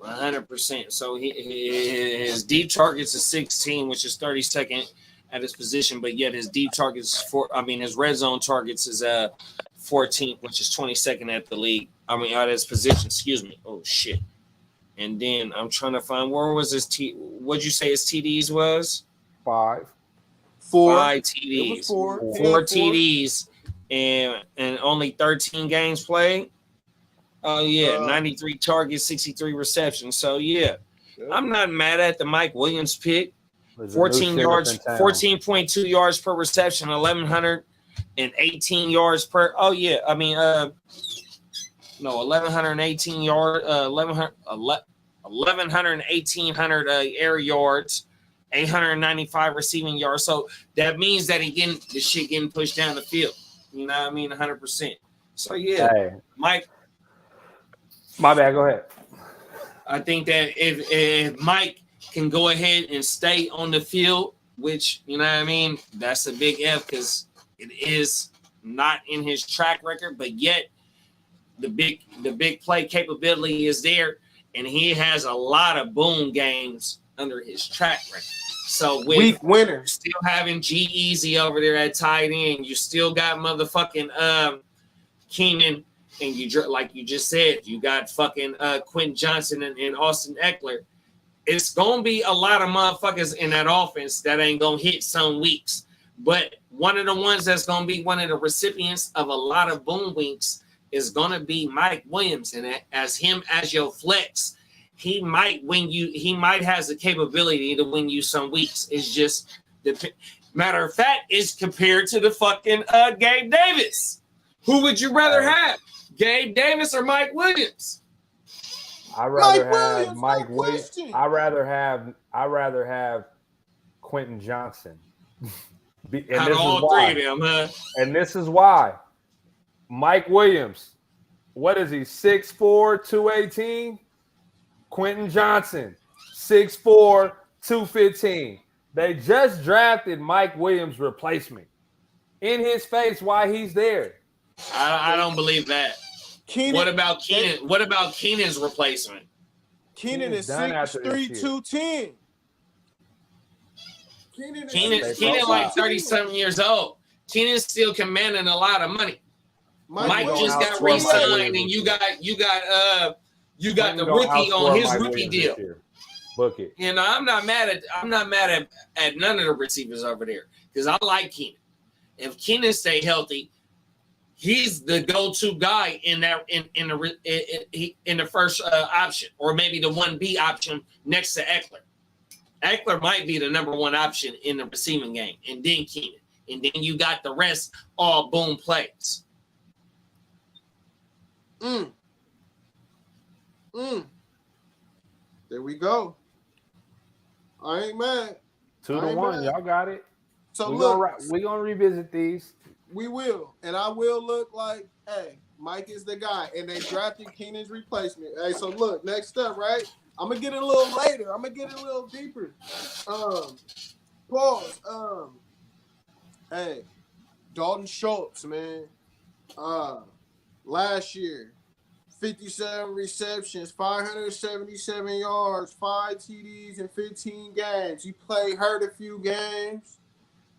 100%. So his deep targets is 16, which is 32nd at his position, but yet his deep targets his red zone targets is 14th, which is 22nd at the league. At his position, excuse me. Oh shit. And then I'm trying to find where was his what'd you say his TDs was? 5 TDs. 4 TDs. And only 13 games played. Oh, yeah, 93 targets, 63 receptions. So, yeah, I'm not mad at the Mike Williams pick. 14 yards, 14.2 yards per reception, 1,118 yards per. Oh, yeah, 1,118 yards, 1,118 air yards, 895 receiving yards. So that means that the shit getting pushed down the field. You know what I mean? 100%. So, yeah, hey. Mike. My bad. Go ahead. I think that if Mike can go ahead and stay on the field, which, you know what I mean, that's a big F because it is not in his track record, but yet the big play capability is there, and he has a lot of boom games under his track record. So with week winner, still having G-Eazy over there at tight end, you still got motherfucking Keenan, and you like you just said, you got fucking Quentin Johnston and Austin Eckler. It's gonna be a lot of motherfuckers in that offense that ain't gonna hit some weeks, but one of the ones that's gonna be one of the recipients of a lot of boom weeks is gonna be Mike Williams, and as your flex. He might has the capability to win you some weeks. It's just matter of fact, it's compared to the fucking Gabe Davis. Who would you rather have, Gabe Davis or Mike Williams? I'd rather have Mike Williams. I'd rather have Quentin Johnson. And Out this of all is why. 3 of them, huh? And this is why. Mike Williams, what is he? 6'4", 218. Quentin Johnson, 6'4", 215. They just drafted Mike Williams' replacement. In his face, why he's there. I don't believe that. Keenan, What about Keenan? What about Keenan's replacement? Keenan is done after this 6'3", year. 210. Keenan like 30-something years old. Keenan's still commanding a lot of money. Mike just got re-signed, and you got the rookie on his rookie deal. Book it. You know, I'm not mad at none of the receivers over there because I like Keenan. If Keenan stay healthy, he's the go-to guy in the first option, or maybe the 1B option next to Eckler. Eckler might be the number 1 option in the receiving game, and then Keenan, and then you got the rest all boom plays. There we go. I ain't mad. 2-1, y'all got it. So we're gonna revisit these. We will, and I will look like, hey, Mike is the guy, and they drafted Keenan's replacement. Hey, so look, next up, right? I'm gonna get it a little later. I'm gonna get it a little deeper. Pause. Hey, Dalton Schultz, man. Last year, 57 receptions, 577 yards, 5 TDs in 15 games. He played hurt a few games.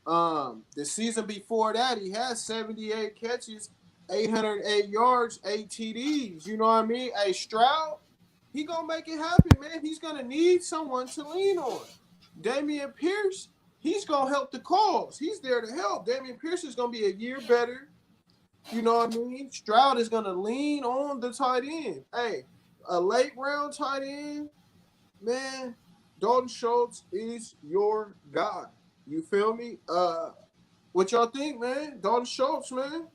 The season before that, he had 78 catches, 808 yards, 8 TDs. You know what I mean? Hey, Stroud, he gonna make it happen, man. He's gonna need someone to lean on. Dameon Pierce, he's gonna help the cause. He's there to help. Dameon Pierce is gonna be a year better. You know what I mean? Stroud is gonna lean on the tight end. Hey, a late round tight end, man. Dalton Schultz is your guy. You feel me? What y'all think, man? Dalton Schultz, man.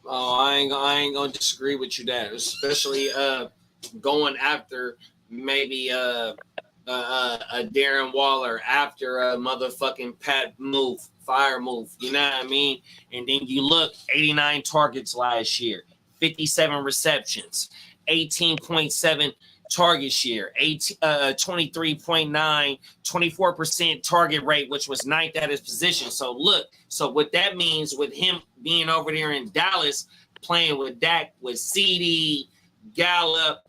Oh, I ain't gonna disagree with you that, especially going after maybe a Darren Waller after a motherfucking fire move. You know what I mean? And then you look, 89 targets last year, 57 receptions, 18.7 target share, 23.9, 24% target rate, which was 9th at his position. So look, so what that means with him being over there in Dallas, playing with Dak, with CD, Gallup,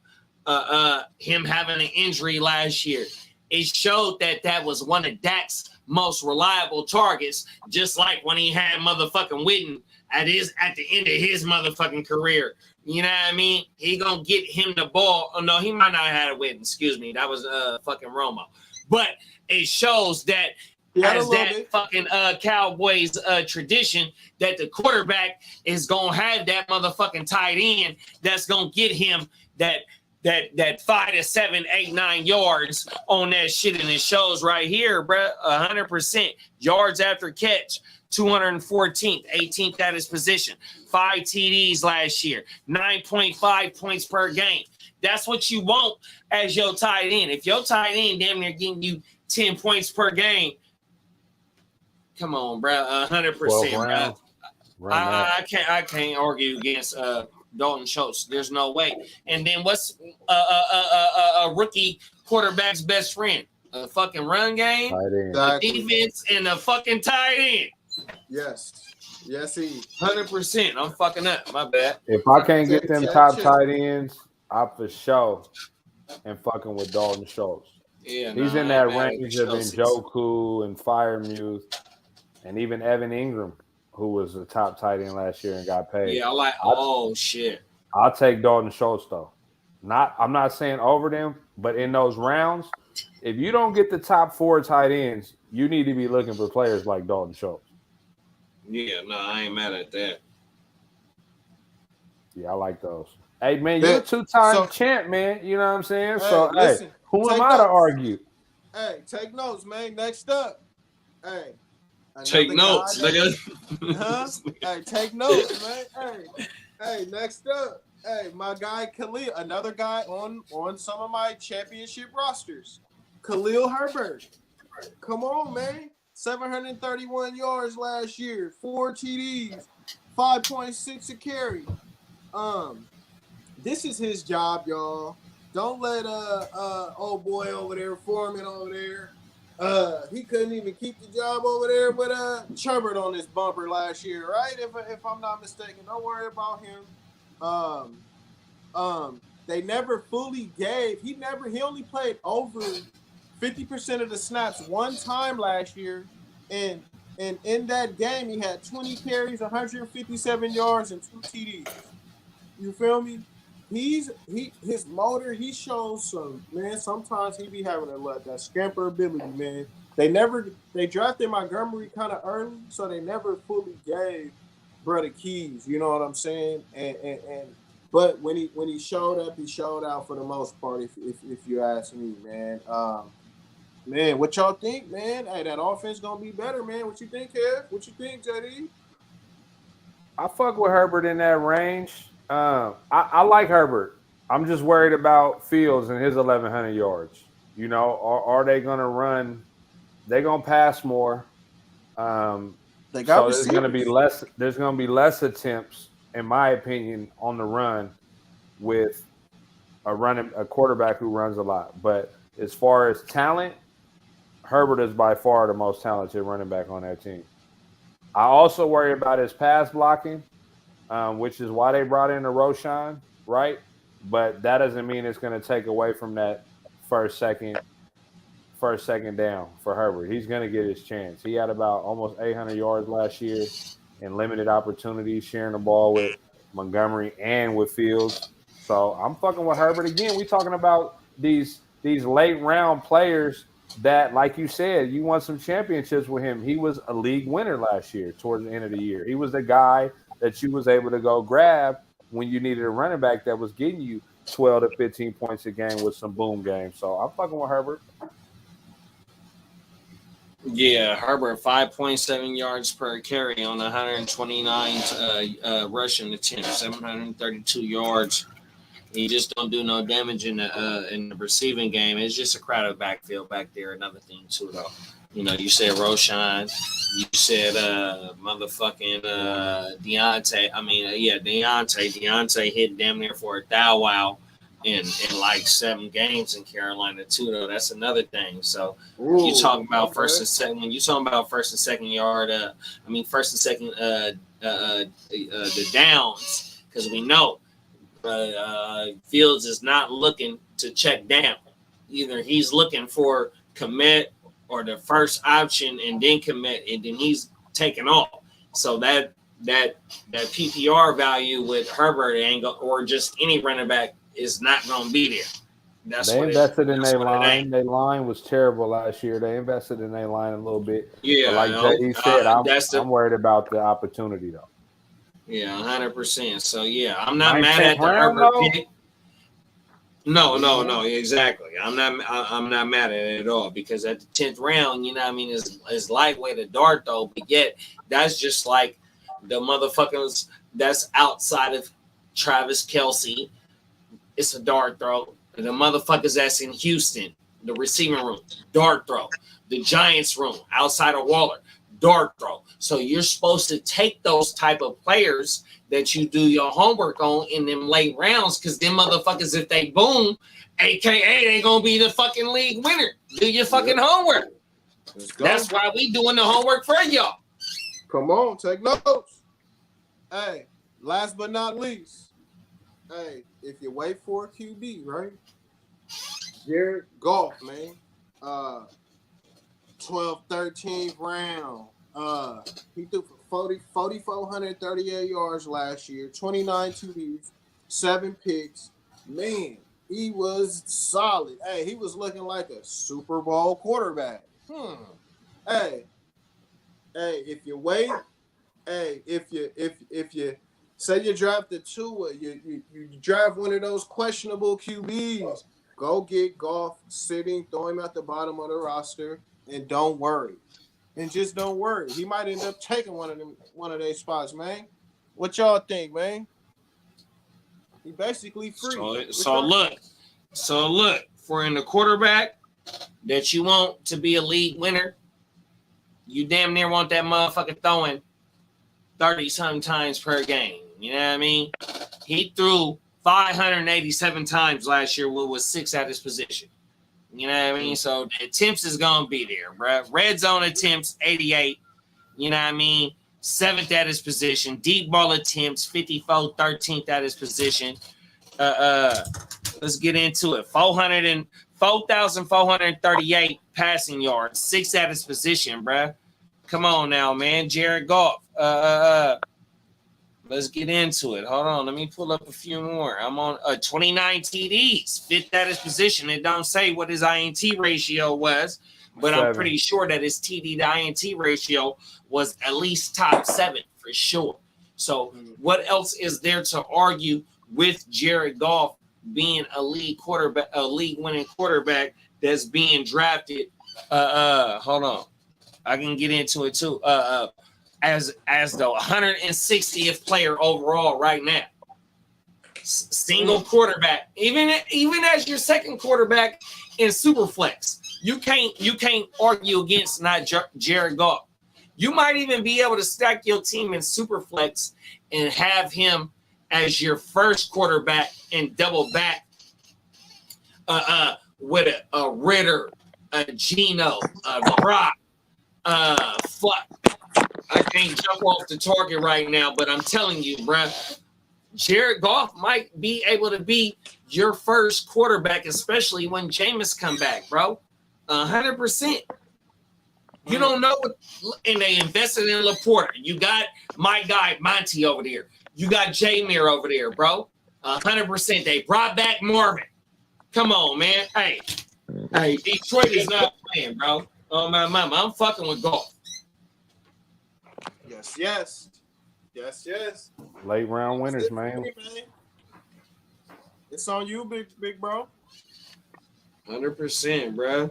him having an injury last year, it showed that was one of Dak's most reliable targets, just like when he had motherfucking Witten at the end of his motherfucking career. You know what I mean? He gonna get him the ball. Oh no, he might not have had a Witten. Excuse me, that was fucking Romo. But it shows that as that fucking Cowboys tradition, that the quarterback is gonna have that motherfucking tight end that's gonna get him that 5 to 7, 8, 9 yards on that shit. And it shows right here, bro, 100% yards after catch. 214th, 18th at his position, 5 TDs last year, 9.5 points per game. That's what you want as your tight end. If your tight end damn near getting you 10 points per game, come on, bro, 100%, bro. I can't argue against Dalton Schultz. There's no way. And then what's a rookie quarterback's best friend? A fucking run game, a defense, and a fucking tight end. Yes, he 100%. I'm fucking up. My bad. If I can't get them top tight ends, I for sure am fucking with Dalton Schultz. Yeah, he's in that range of Njoku and Freiermuth, and even Evan Ingram, who was the top tight end last year and got paid. Yeah, shit. I'll take Dalton Schultz though. I'm not saying over them, but in those rounds, if you don't get the top 4 tight ends, you need to be looking for players like Dalton Schultz. Yeah, no, I ain't mad at that. Yeah, I like those. Hey, man, you're a 2-time champ, man. You know what I'm saying? So, listen, who am I to argue? Hey, take notes, man. Next up. Hey. Take notes, nigga. Hey, take notes, man. Hey, next up. Hey, my guy Khalil, another guy on some of my championship rosters. Khalil Herbert. Come on, man. 731 yards last year, 4 TDs, 5.6 a carry. This is his job, y'all. Don't let old boy over there, Foreman over there. He couldn't even keep the job over there with Chubbard on his bumper last year, right? If I'm not mistaken, don't worry about him. They never fully gave. He only played over 50% of the snaps one time last year, and in that game he had 20 carries, 157 yards, and 2 TDs. You feel me? His motor, he shows some, man. Sometimes he be having that scamper ability, man. They drafted Montgomery kind of early, so they never fully gave bro the keys. You know what I'm saying? But when he showed up, he showed out for the most part. If you ask me, man. Man, what y'all think, man? Hey, that offense gonna be better, man. What you think, Kev? What you think, JD? I fuck with Herbert in that range. I like Herbert. I'm just worried about Fields and his 1,100 yards. You know, are they going to run? They're going to pass more. So there's going to be less. There's going to be less attempts, in my opinion, on the run with a quarterback who runs a lot. But as far as talent, Herbert is by far the most talented running back on that team. I also worry about his pass blocking, which is why they brought in a Roshan, right? But that doesn't mean it's going to take away from that first, second down for Herbert. He's going to get his chance. He had about almost 800 yards last year in limited opportunities, sharing the ball with Montgomery and with Fields. So I'm fucking with Herbert again. We talking about these late round players that, like you said, you won some championships with him. He was a league winner last year towards the end of the year. He was the guy that you was able to go grab when you needed a running back that was getting you 12 to 15 points a game with some boom games. So I'm fucking with Herbert. Yeah, Herbert, 5.7 yards per carry on 129 rushing attempts, 732 yards. He just don't do no damage in the receiving game. It's just a crowded backfield back there. Another thing too, though. You know, you said Roshan, you said motherfucking Deontay. I mean, Deontay hit damn near for a thou wow in like 7 games in Carolina too, though. That's another thing. So you talking about first and second. When you talking about first and second yard, first and second the downs, because we know. Fields is not looking to check down. Either he's looking for commit or the first option and then commit, and then he's taking off. So that PPR value with Herbert or just any running back is not going to be there. They invested in their line. Their line was terrible last year. They invested in their line a little bit. Yeah, but like JD said, I'm worried about the opportunity though. Yeah, 100%. So yeah, I'm not mad at the Herbert pick. No, exactly. I'm not mad at it at all, because at the 10th round, you know what I mean, is lightweight a dart though, but yet that's just like the motherfuckers that's outside of Travis Kelce. It's a dart throw. The motherfuckers that's in Houston, the receiving room, dart throw. The Giants room outside of Waller, dart throw. So you're supposed to take those type of players that you do your homework on in them late rounds, because them motherfuckers, if they boom, AKA they gonna be the fucking league winner. Do your fucking homework. That's why we doing the homework for y'all. Come on, take notes. Hey, last but not least, hey, if you wait for a QB, right? Jared Goff, man. 12th, 13th round. He threw for 4,438 yards last year, 29 TDs, 7 picks. Man, he was solid. Hey, he was looking like a Super Bowl quarterback. Hey, if you wait, if you say you drafted Tua, you draft one of those questionable QBs, go get Goff sitting, throw him at the bottom of the roster, and don't worry. And just don't worry. He might end up taking one of their spots, man. What y'all think, man? He basically free. So look, for in the quarterback, that you want to be a league winner, you damn near want that motherfucker throwing 30-something times per game. You know what I mean? He threw 587 times last year, what was 6 at his position. You know what I mean? So the attempts is going to be there, bro. Red zone attempts, 88. You know what I mean? 7th at his position. Deep ball attempts, 54, 13th at his position. Let's get into it. 4,438 passing yards, 6 at his position, bro. Come on now, man. Jared Goff. Let's get into it. Hold on. Let me pull up a few more. I'm on 29 TDs, 5th at his position. It don't say what his INT ratio was, but 7. I'm pretty sure that his TD to INT ratio was at least top 7 for sure. So what else is there to argue with Jared Goff being a league quarterback, a league winning quarterback that's being drafted? Hold on. I can get into it too. As the 160th player overall right now. Single quarterback, even as your second quarterback in Superflex, you can't argue against not Jared Goff. You might even be able to stack your team in Superflex and have him as your first quarterback and double back with a Ritter, a Geno, a Brock. Fuck. I can't jump off the target right now, but I'm telling you, bro, Jared Goff might be able to be your first quarterback, especially when Jameis come back, bro. 100%. You don't know what, and they invested in Laporta. You got my guy Monty over there. You got Jameer over there, bro. 100%. They brought back Marvin. Come on, man. Hey, Detroit is not playing, bro. Oh my mama, I'm fucking with Goff. Yes. Late round winners, man. It's on you, big bro. 100%, bro.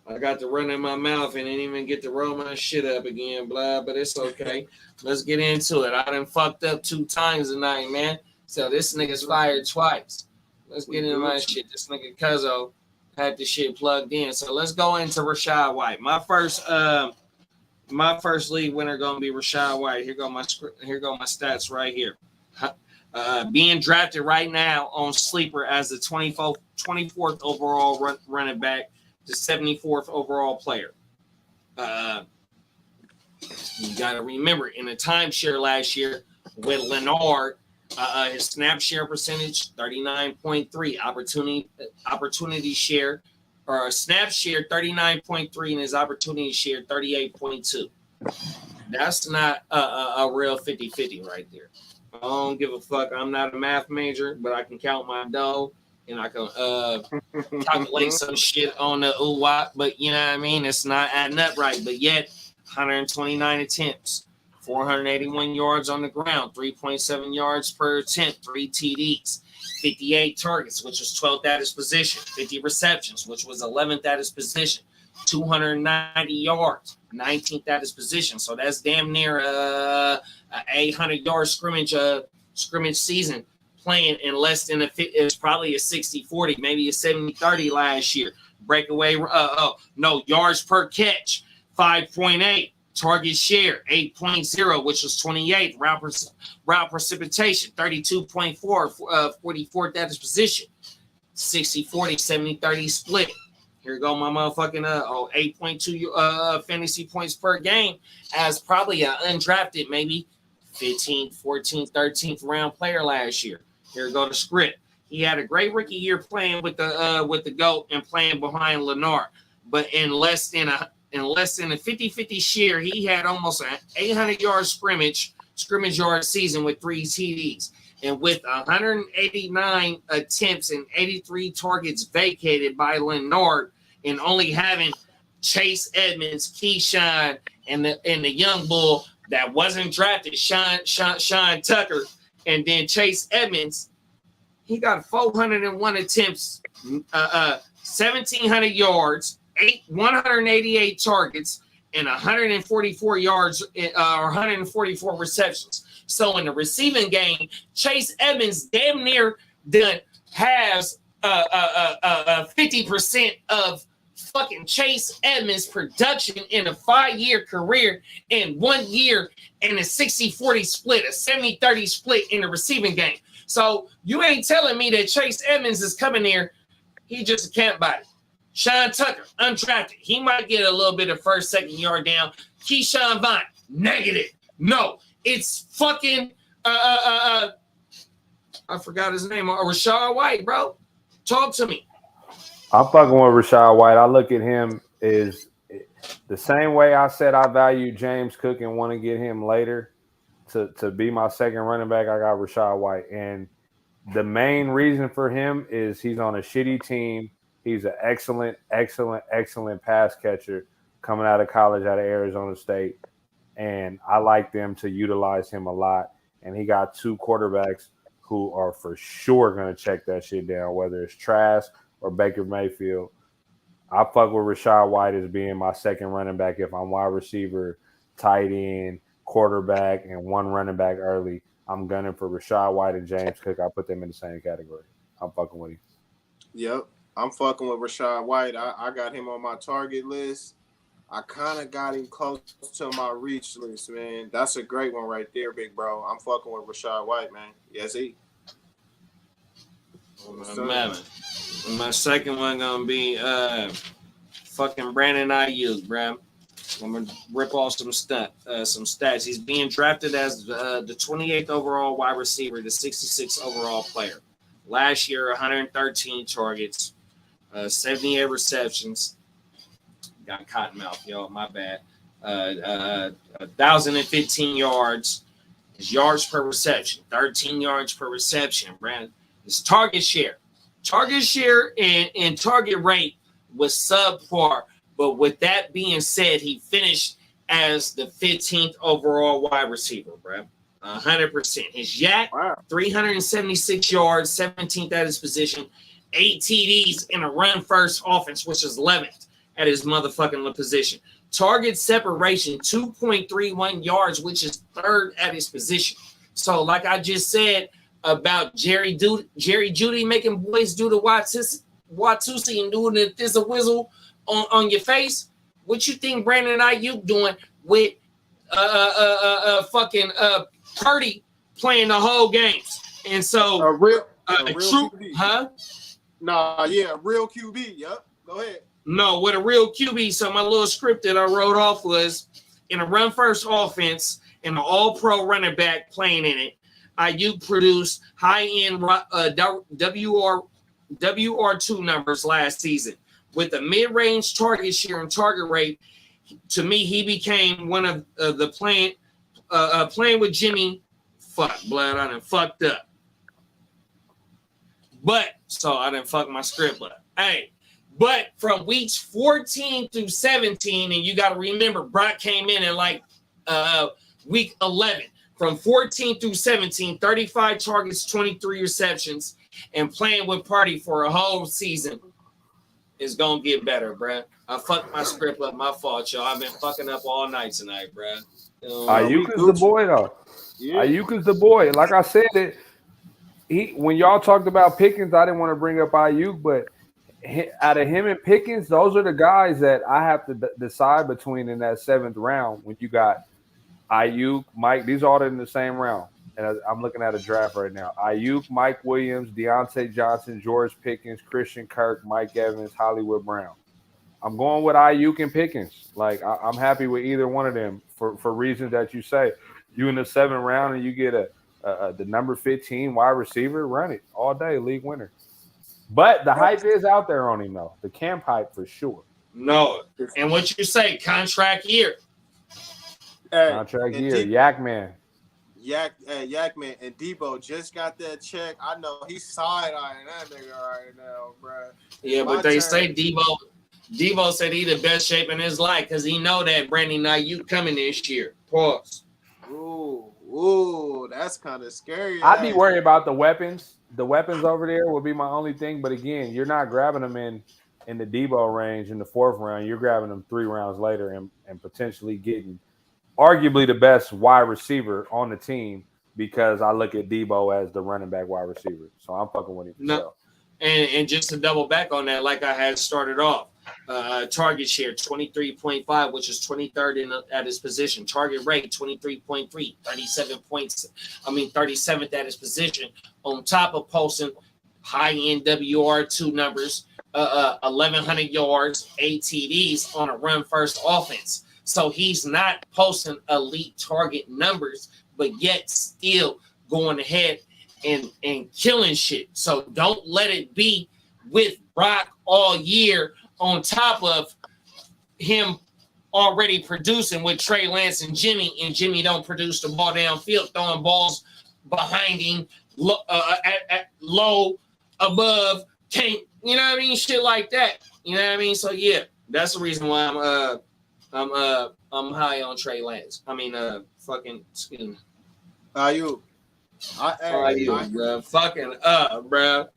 I got to run in my mouth and didn't even get to roll my shit up again, blah, but it's okay. Let's get into it. I done fucked up 2 times tonight, man. So this nigga's fired twice. Let's get into my shit. This nigga Cuzzo had the shit plugged in. So let's go into Rashad White. My first league winner gonna be Rashad White. Here go my stats right here. Being drafted right now on Sleeper as the 24th overall running back, the 74th overall player. You got to remember, in the timeshare last year with Leonard, his snap share percentage 39.3, opportunity share or snap share 39.3, and his opportunity share 38.2. That's not a real 50-50 right there. I don't give a fuck. I'm not a math major, but I can count my dough and I can calculate some shit on the UWAT, but you know what I mean? It's not adding up right. But yet, 129 attempts, 481 yards on the ground, 3.7 yards per attempt, 3 TDs, 58 targets, which was 12th at his position, 50 receptions, which was 11th at his position, 290 yards, 19th at his position. So that's damn near a 800-yard scrimmage season, playing in less than it was probably a 60-40, maybe a 70-30 last year. Breakaway, yards per catch, 5.8. Target share, 8.0, which was 28th. Route precipitation, 32.4, 44th at his position. 60-40, 70-30 split. Here go my motherfucking 8.2 fantasy points per game as probably an undrafted, maybe 15th, 14th, 13th round player last year. Here go the script. He had a great rookie year playing with the GOAT and playing behind Leonard, but in less than a 50-50 share, he had almost an 800-yard scrimmage yard season with 3 TDs. And with 189 attempts and 83 targets vacated by Leonard, and only having Chase Edmonds, Keyshawn, and the young bull that wasn't drafted, Sean Tucker, and then Chase Edmonds, he got 401 attempts, 1,700 yards, 188 targets, and 144 yards or 144 receptions. So in the receiving game, Chase Edmonds damn near has 50% of fucking Chase Edmonds production in a 5-year career in 1 year and a 60-40 split, a 70-30 split in the receiving game. So you ain't telling me that Chase Edmonds is coming here. He just a camp body. Sean Tucker, undrafted. He might get a little bit of first, second yard down. Keyshawn Vaughn, negative. No, it's fucking I forgot his name. Rashad White, bro. Talk to me. I'm fucking with Rashad White. I look at him as the same way I said I value James Cook and want to get him later to be my second running back. I got Rashad White. And the main reason for him is he's on a shitty team. He's an excellent pass catcher coming out of college out of Arizona State. And I like them to utilize him a lot. And he got 2 quarterbacks who are for sure going to check that shit down, whether it's Trask or Baker Mayfield. I fuck with Rashad White as being my second running back if I'm wide receiver, tight end, quarterback, and 1 running back early. I'm gunning for Rashad White and James Cook. I put them in the same category. I'm fucking with him. Yep, I'm fucking with Rashad White. I got him on my target list. I kind of got him close to my reach list, man. That's a great one right there, big bro. I'm fucking with Rashad White, man. Yes, he. My second one gonna be fucking Brandon Ayuk, bro. I'm gonna rip off some stats. He's being drafted as the 28th overall wide receiver, the 66th overall player. Last year, 113 targets, 78 receptions. Got cottonmouth, yo. My bad. 1,015 yards. His yards per reception, 13 yards per reception, Brandon. His target share and target rate was subpar. But with that being said, he finished as the 15th overall wide receiver, bro. 100%. His yak, 376 yards, 17th at his position, 8 TDs in a run-first offense, which is 11th at his motherfucking position. Target separation, 2.31 yards, which is 3rd at his position. So, like I just said about Jerry Jeudy making boys do the Watusi and doing the thizzle whizzle on your face, what you think Brandon Ayuk doing with fucking Purdy playing the whole games? And so a real true, QB. huh? Nah, yeah, real QB. Yep. Go ahead. No, with a real QB. So my little script that I wrote off was in a run first offense and an all pro running back playing in it. Ayuk produced high end WR2 numbers last season. With a mid-range target share and target rate, to me, he became one of the playing with Jimmy. Fuck, blood, I done fucked up. But, so I done fucked my script up. Hey, but from weeks 14 through 17, and you got to remember, Brock came in like week 11. From 14 through 17, 35 targets, 23 receptions, and playing with Purdy for a whole season. Is gonna get better, bruh. I fucked my script up. My fault, y'all. I've been fucking up all night tonight, bruh. Ayuk is the boy, though. Yeah. Ayuk is the boy. Like I said, when y'all talked about Pickens, I didn't want to bring up Ayuk, but out of him and Pickens, those are the guys that I have to decide between in that 7th round. When you got Ayuk, Mike, these are all in the same round. And I'm looking at a draft right now. Ayuk, Mike Williams, Deontay Johnson, George Pickens, Christian Kirk, Mike Evans, Hollywood Brown. I'm going with Ayuk and Pickens. Like, I'm happy with either one of them for reasons that you say. You in the 7th round and you get the number 15 wide receiver, run it all day, league winner. But the hype is out there on him, though. The camp hype for sure. No. And what you say, contract year. Contract year, Yak Man. Yakman and Debo just got that check. I know he's side-eyeing that nigga right now, bro. Yeah, but they say Debo said he the best shape in his life because he know that Brandon Ayuk coming this year. Pause. Ooh, that's kind of scary. I'd be worried about the weapons. The weapons over there would be my only thing. But again, you're not grabbing them in the Debo range in the 4th round. You're grabbing them 3 rounds later and potentially getting arguably the best wide receiver on the team because I look at Debo as the running back wide receiver. So I'm fucking with him. No, and just to double back on that, like I had started off, Target share 23.5, which is 23rd at his position. Target rate 23.3, 37 points. 37th at his position. On top of posting high NWR2 numbers, 1,100 yards, 8 TDs on a run first offense. So he's not posting elite target numbers, but yet still going ahead and killing shit. So don't let it be with Brock all year on top of him already producing with Trey Lance and Jimmy don't produce the ball downfield, throwing balls behind him, low, above, can't, you know what I mean? Shit like that. You know what I mean? So yeah, that's the reason why I'm high on Trey Lance. Excuse me. You? Bro? Fucking up, bro.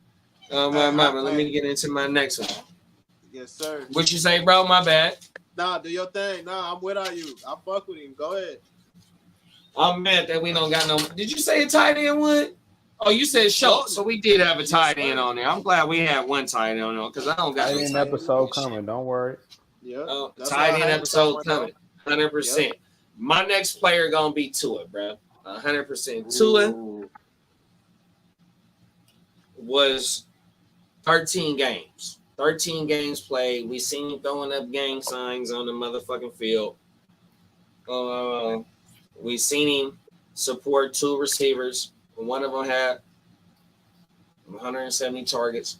Let me get into my next one. Yes, sir. What you say, bro? My bad. Nah, do your thing. Nah, I'm with you. I fuck with him. Go ahead. I'm mad that we don't got no. Did you say a tight end one? Oh, you said Schultz. So we did have a tight end on there. I'm glad we had one tight end on there because I don't got tight end episode coming. Don't worry. Yeah. Tight end episode coming. 100%. Yep. My next player gonna be Tua, bro. 100%. Tua was 13 games. 13 games played. We seen him throwing up gang signs on the motherfucking field. We seen him support 2 receivers. One of them had 170 targets,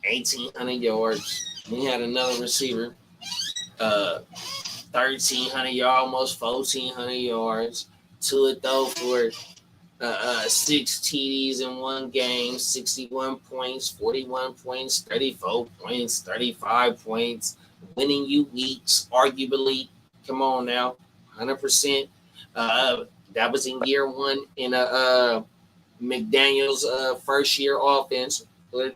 1,800 yards. We had another receiver, 1,300 yards, almost 1,400 yards. Tua throw for 6 TDs in one game, 61 points, 41 points, 34 points, 35 points, winning you weeks, arguably. Come on now, 100%. That was in year 1 in McDaniel's first year offense. But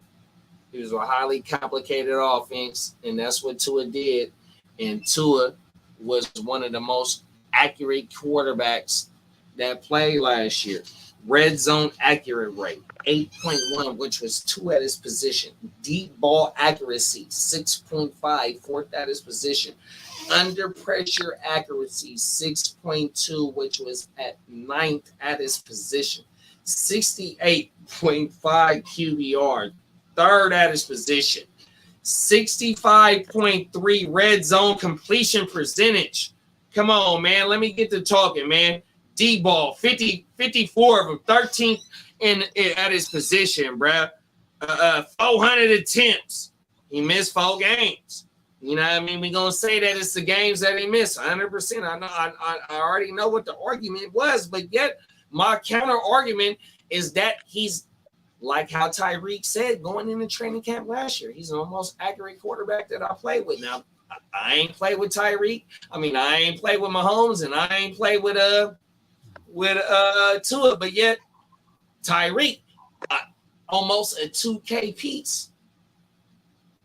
it was a highly complicated offense, and that's what Tua did. And Tua was one of the most accurate quarterbacks that played last year. Red zone accurate rate 8.1, which was 2 at his position. Deep ball accuracy 6.5, 4th at his position. Under pressure accuracy 6.2, which was at 9th at his position. 68.5 QBR, 3rd at his position. 65.3 red zone completion percentage. Come on, man. Let me get to talking, man. D-ball, 54 of them, 13th at his position, bruh. 400 attempts. He missed 4 games. You know what I mean? We're going to say that it's the games that he missed. 100%. I know. I already know what the argument was, but yet my counter argument is that he's, like how Tyreek said going into training camp last year, he's the most accurate quarterback that I played with. Now, I ain't played with Tyreek. I ain't played with Mahomes, and I ain't played with Tua, but yet Tyreek, almost a 2K piece.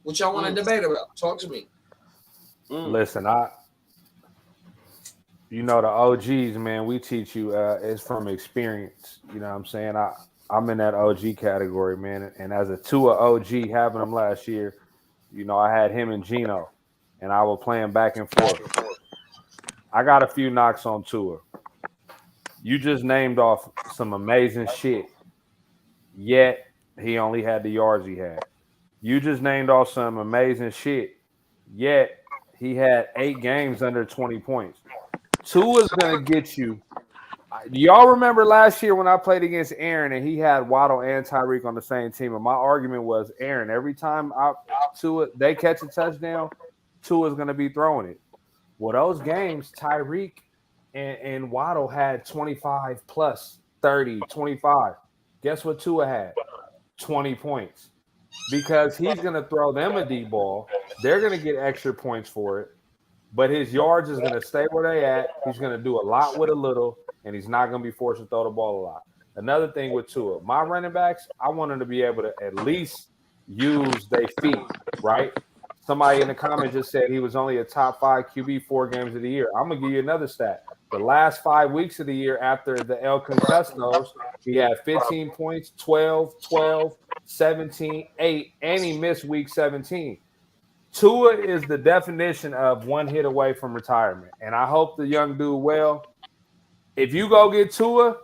What y'all want to debate about? Talk to me. Listen, the OGs, man, we teach you it's from experience. You know what I'm saying? I'm in that OG category, man. And as a Tua OG, having him last year, I had him and Geno, and I was playing back and forth. I got a few knocks on Tua. You just named off some amazing shit, yet he only had the yards he had. You just named off some amazing shit, yet he had 8 games under 20 points. Tua's going to get you. Do y'all remember last year when I played against Aaron and he had Waddle and Tyreek on the same team? And my argument was, Aaron, every time they catch a touchdown, Tua's going to be throwing it. Well, those games, Tyreek and Waddle had 25 plus 30, 25. Guess what Tua had? 20 points. Because he's going to throw them a deep ball. They're going to get extra points for it. But his yards is going to stay where they at. He's going to do a lot with a little, and he's not going to be forced to throw the ball a lot. Another thing with Tua, my running backs, I want them to be able to at least use their feet, right? Somebody in the comment just said he was only a top 5 QB 4 games of the year. I'm going to give you another stat. The last 5 weeks of the year after the El Concussnos, he had 15 points, 12, 17, 8, and he missed week 17. Tua is the definition of one hit away from retirement, and I hope the young dude well. If you go get Tua,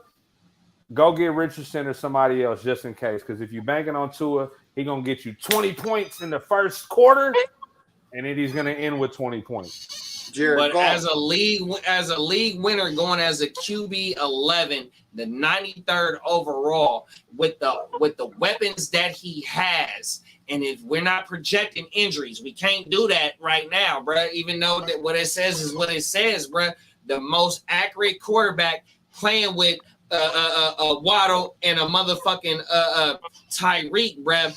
go get Richardson or somebody else just in case. Because if you're banking on Tua, he's gonna get you 20 points in the first quarter, and then he's gonna end with 20 points. But as a league winner, going as a QB 11, the 93rd overall, with the weapons that he has. And if we're not projecting injuries, we can't do that right now, bro. Even though that what it says is what it says, bro. The most accurate quarterback playing with a Waddle and a motherfucking Tyreek, bro.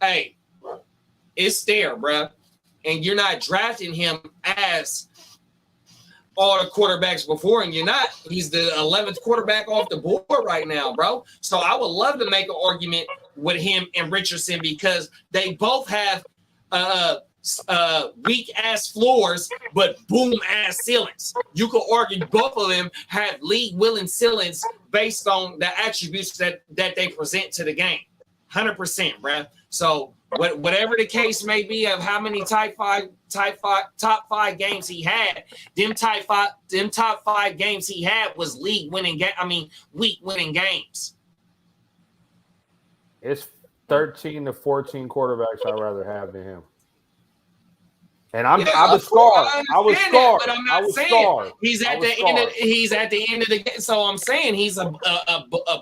Hey, it's there, bro. And you're not drafting him as all the quarterbacks before, and you're not. He's the 11th quarterback off the board right now, bro. So I would love to make an argument with him and Richardson because they both have weak ass floors but boom ass ceilings. You could argue both of them have league willing ceilings based on the attributes that they present to the game. 100%, bro. So whatever the case may be of how many top five games he had, them top five games he had was week winning games. It's 13 to 14 quarterbacks I'd rather have than him. And I was scarred. I was scarred. But I'm not saying he's at the end of the game. So I'm saying he's a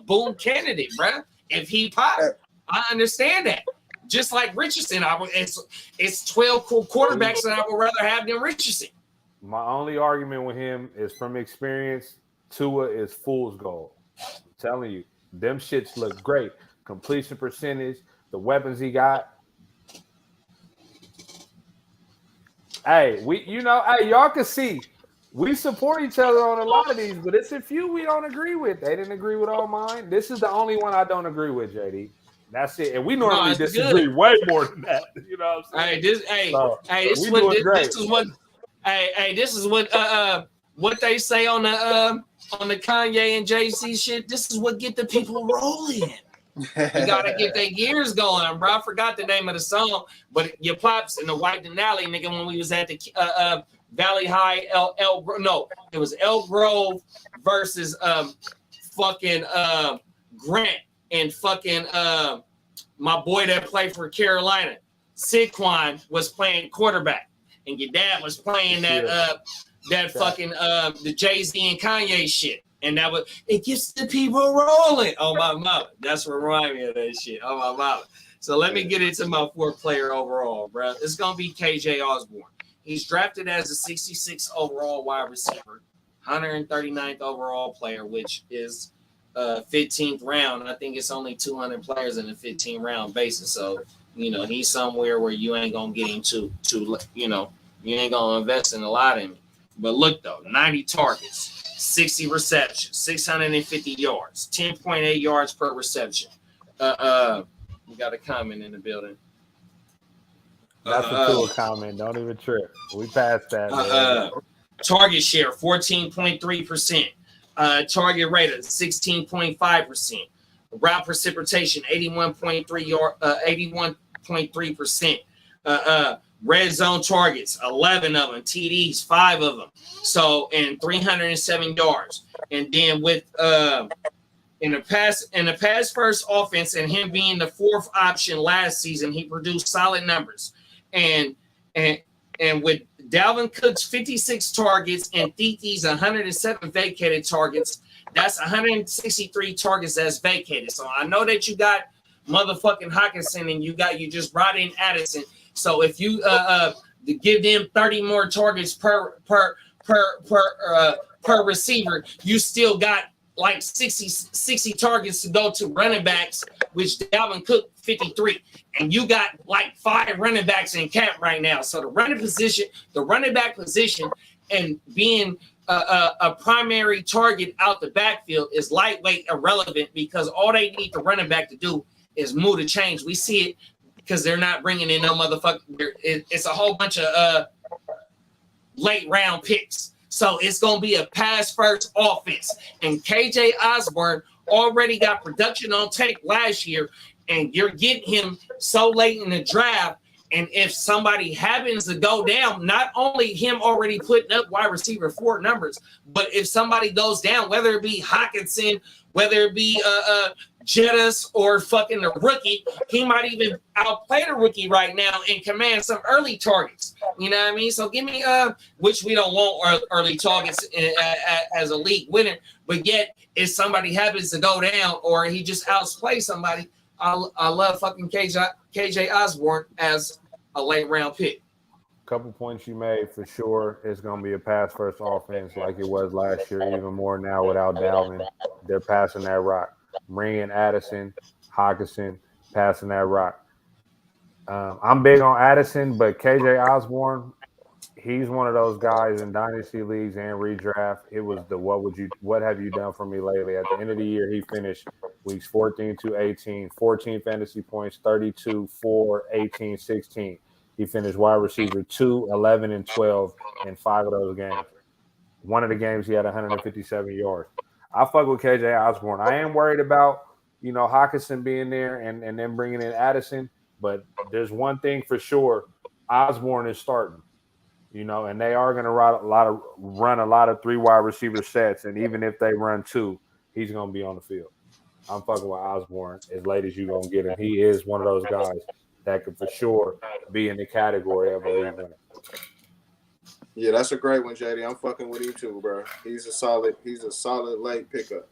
boom candidate, bro. If he pops, I understand that. Just like Richardson, it's 12 quarterbacks that I would rather have than Richardson. My only argument with him is from experience. Tua is fool's gold. I'm telling you, them shits look great. Completion percentage, the weapons he got. Hey, y'all can see we support each other on a lot of these, but it's a few we don't agree with. They didn't agree with all mine. This is the only one I don't agree with, JD. That's it. And we normally disagree way more than that. You know what I'm saying? This is what they say on the Kanye and Jay-Z shit. This is what get the people rolling. You gotta get their gears going, bro. I forgot the name of the song, but your pops in the White Denali, nigga, when we was at the Valley High, it was El Grove versus fucking Grant and fucking my boy that played for Carolina, Saquon was playing quarterback, and your dad was playing that fucking the Jay-Z and Kanye shit. And it gets the people rolling. Oh my mama. That's what reminded me of that shit. Oh my mama. So let me get into my fourth player overall, bro. It's gonna be KJ Osborne. He's drafted as a 66 overall wide receiver, 139th overall player, which is 15th round. I think it's only 200 players in the 15th round basis. So, he's somewhere where you ain't gonna get him to you ain't gonna invest in a lot in him. But look though, 90 targets. 60 receptions, 650 yards, 10.8 yards per reception. We got a comment in the building. That's a cool comment. Don't even trip. We passed that. Target share 14.3%. Target rate of 16.5%. Route precipitation 81.3%. Red zone targets, 11 of them. TDs, 5 of them. So, and 307 yards. And then with in the pass first offense and him being the fourth option last season, he produced solid numbers. And with Dalvin Cook's 56 targets and Thiki's 107 vacated targets, that's 163 targets that's vacated. So I know that you got motherfucking Hawkinson and you just brought in Addison. So if you give them 30 more targets per receiver, you still got like 60 targets to go to running backs, which Dalvin Cook 53. And you got like 5 running backs in camp right now. So the running back position and being a primary target out the backfield is lightweight irrelevant because all they need the running back to do is move the chains. We see it because they're not bringing in no motherfucker. It's a whole bunch of late round picks. So it's going to be a pass first offense. And KJ Osborne already got production on tape last year, and you're getting him so late in the draft, And if somebody happens to go down, not only him already putting up wide receiver 4 numbers, but if somebody goes down, whether it be Hawkinson, whether it be Jettis or fucking the rookie, he might even outplay the rookie right now and command some early targets. You know what I mean? So give me which we don't want early targets as a league winner, but yet if somebody happens to go down or he just outplays somebody, I love fucking KJ Osborne as a late round pick. Couple points you made for sure. It's going to be a pass first offense like it was last year, even more now without Dalvin. They're passing that rock. Bringing Addison, Hawkinson, passing that rock. I'm big on Addison, but KJ Osborne, he's one of those guys in dynasty leagues and redraft. It was the what have you done for me lately? At the end of the year, he finished weeks 14 to 18, 14 fantasy points, 32, 4, 18, 16. He finished wide receiver 2, 11, and 12 in 5 of those games. One of the games he had 157 yards. I fuck with KJ Osborne. I am worried about, Hawkinson being there and then bringing in Addison, but there's one thing for sure. Osborne is starting. And they are going to run a lot of 3 wide receiver sets, and even if they run 2, he's going to be on the field. I'm fucking with Osborne as late as you're going to get him. He is one of those guys that could for sure be in the category of a league winner. Yeah, that's a great one, JD. I'm fucking with you too, bro. He's a solid late pickup.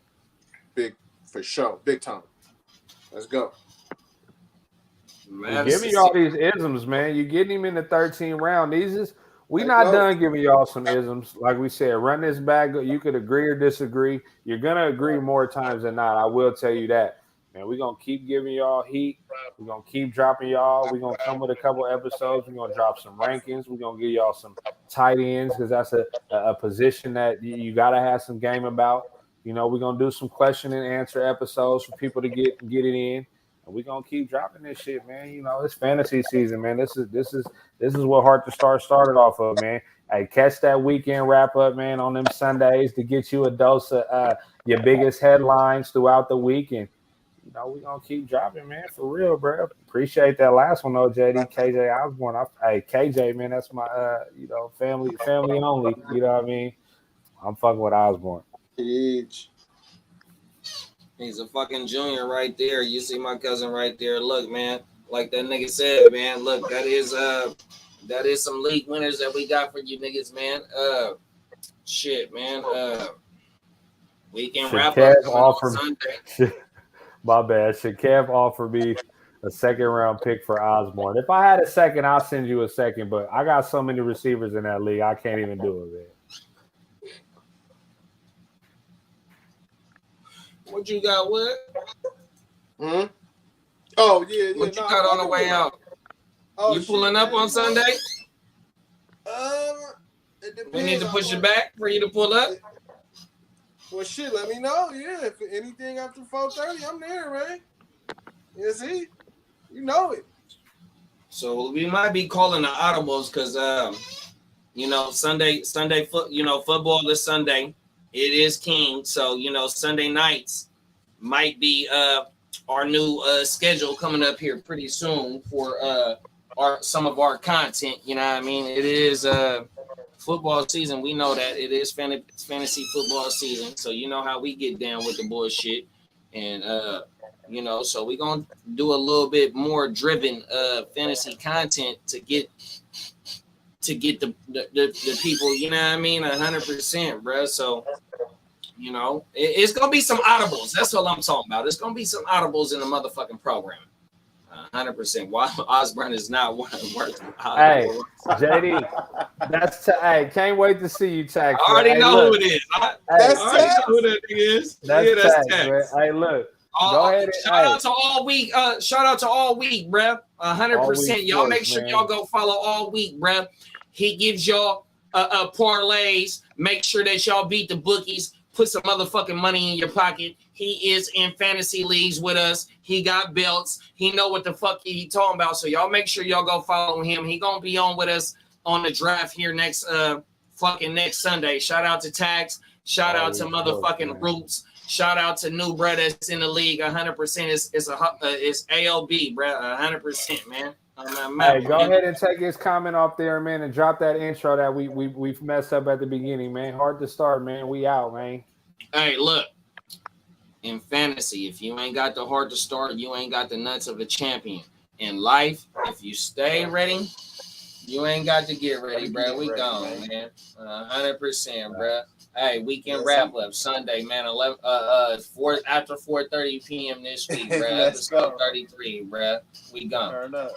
Big for sure. Big time. Let's go. Man, giving y'all these isms, man. You getting him in the 13th round. We not done giving y'all some isms. Like we said, run this back. You could agree or disagree. You're gonna agree more times than not. I will tell you that. Man, we're gonna keep giving y'all heat. We're gonna keep dropping y'all. We're gonna come with a couple episodes. We're gonna drop some rankings. We're gonna give y'all some tight ends because that's a position that you gotta have some game about. We're gonna do some question and answer episodes for people to get it in. And we're gonna keep dropping this shit, man. It's fantasy season, man. This is what Heart2Start started off of, man. Hey, catch that weekend wrap up, man, on them Sundays to get you a dose of your biggest headlines throughout the weekend. We're going to keep dropping, man, for real, bro. Appreciate that last one, though, JD. KJ Osborne. Hey, KJ, man, that's my, family only. You know what I mean? I'm fucking with Osborne. Huge. He's a fucking junior right there. You see my cousin right there. Look, man, like that nigga said, man, look, that is some league winners that we got for you niggas, man. Shit, man. We can wrap up on Sunday. My bad. Should Kev offer me a second-round pick for Osborne? If I had a second, I'll send you a second, but I got so many receivers in that league, I can't even do it, man. What you got, what? Hmm? Oh, yeah. What you got on the way out? You pulling up on Sunday? We need to push it back for you to pull up? Well, shit, let me know. Yeah, if anything after 4:30, I'm there, man. You see? You know it. So we might be calling the audibles because, Sunday football this Sunday. It is king. So, Sunday nights might be our new schedule coming up here pretty soon for some of our content. You know what I mean? It is football season. We know that it is fantasy football season. So you know how we get down with the bullshit. And, so we're going to do a little bit more driven fantasy content to get the people, you know what I mean? 100%, bro. So, it's going to be some audibles. That's what I'm talking about. It's going to be some audibles in the motherfucking program. 100%. Why Osborne is not worth. Hey, JD, hey, can't wait to see you tax. I already know who it is. I already know who that is. That's tax. Hey, look. Go ahead. Shout out to all week. Shout out to all week, bruh. 100%. Y'all make sure y'all go follow all week, bruh. He gives y'all parlays. Make sure that y'all beat the bookies. Put some motherfucking money in your pocket. He is in fantasy leagues with us. He got belts. He know what the fuck he talking about. So y'all make sure y'all go follow him. He gonna be on with us on the draft here next Sunday. Shout out to Tax. Shout out to motherfucking Roots. Shout out to new brother that's in the league. 100% is ALB, bro. 100%, man. Hey, go ahead and take his comment off there, man, and drop that intro that we've messed up at the beginning, man. Hard to start, man. We out, man. Hey, look. In fantasy, if you ain't got the heart to start, you ain't got the nuts of a champion. In life, if you stay ready, you ain't got to get ready, bro. We gone, man. 100%, bro. Hey, weekend wrap up Sunday, man. 11, after 4:30 p.m. this week, bro. Episode 33, bro. We gone. Turn up.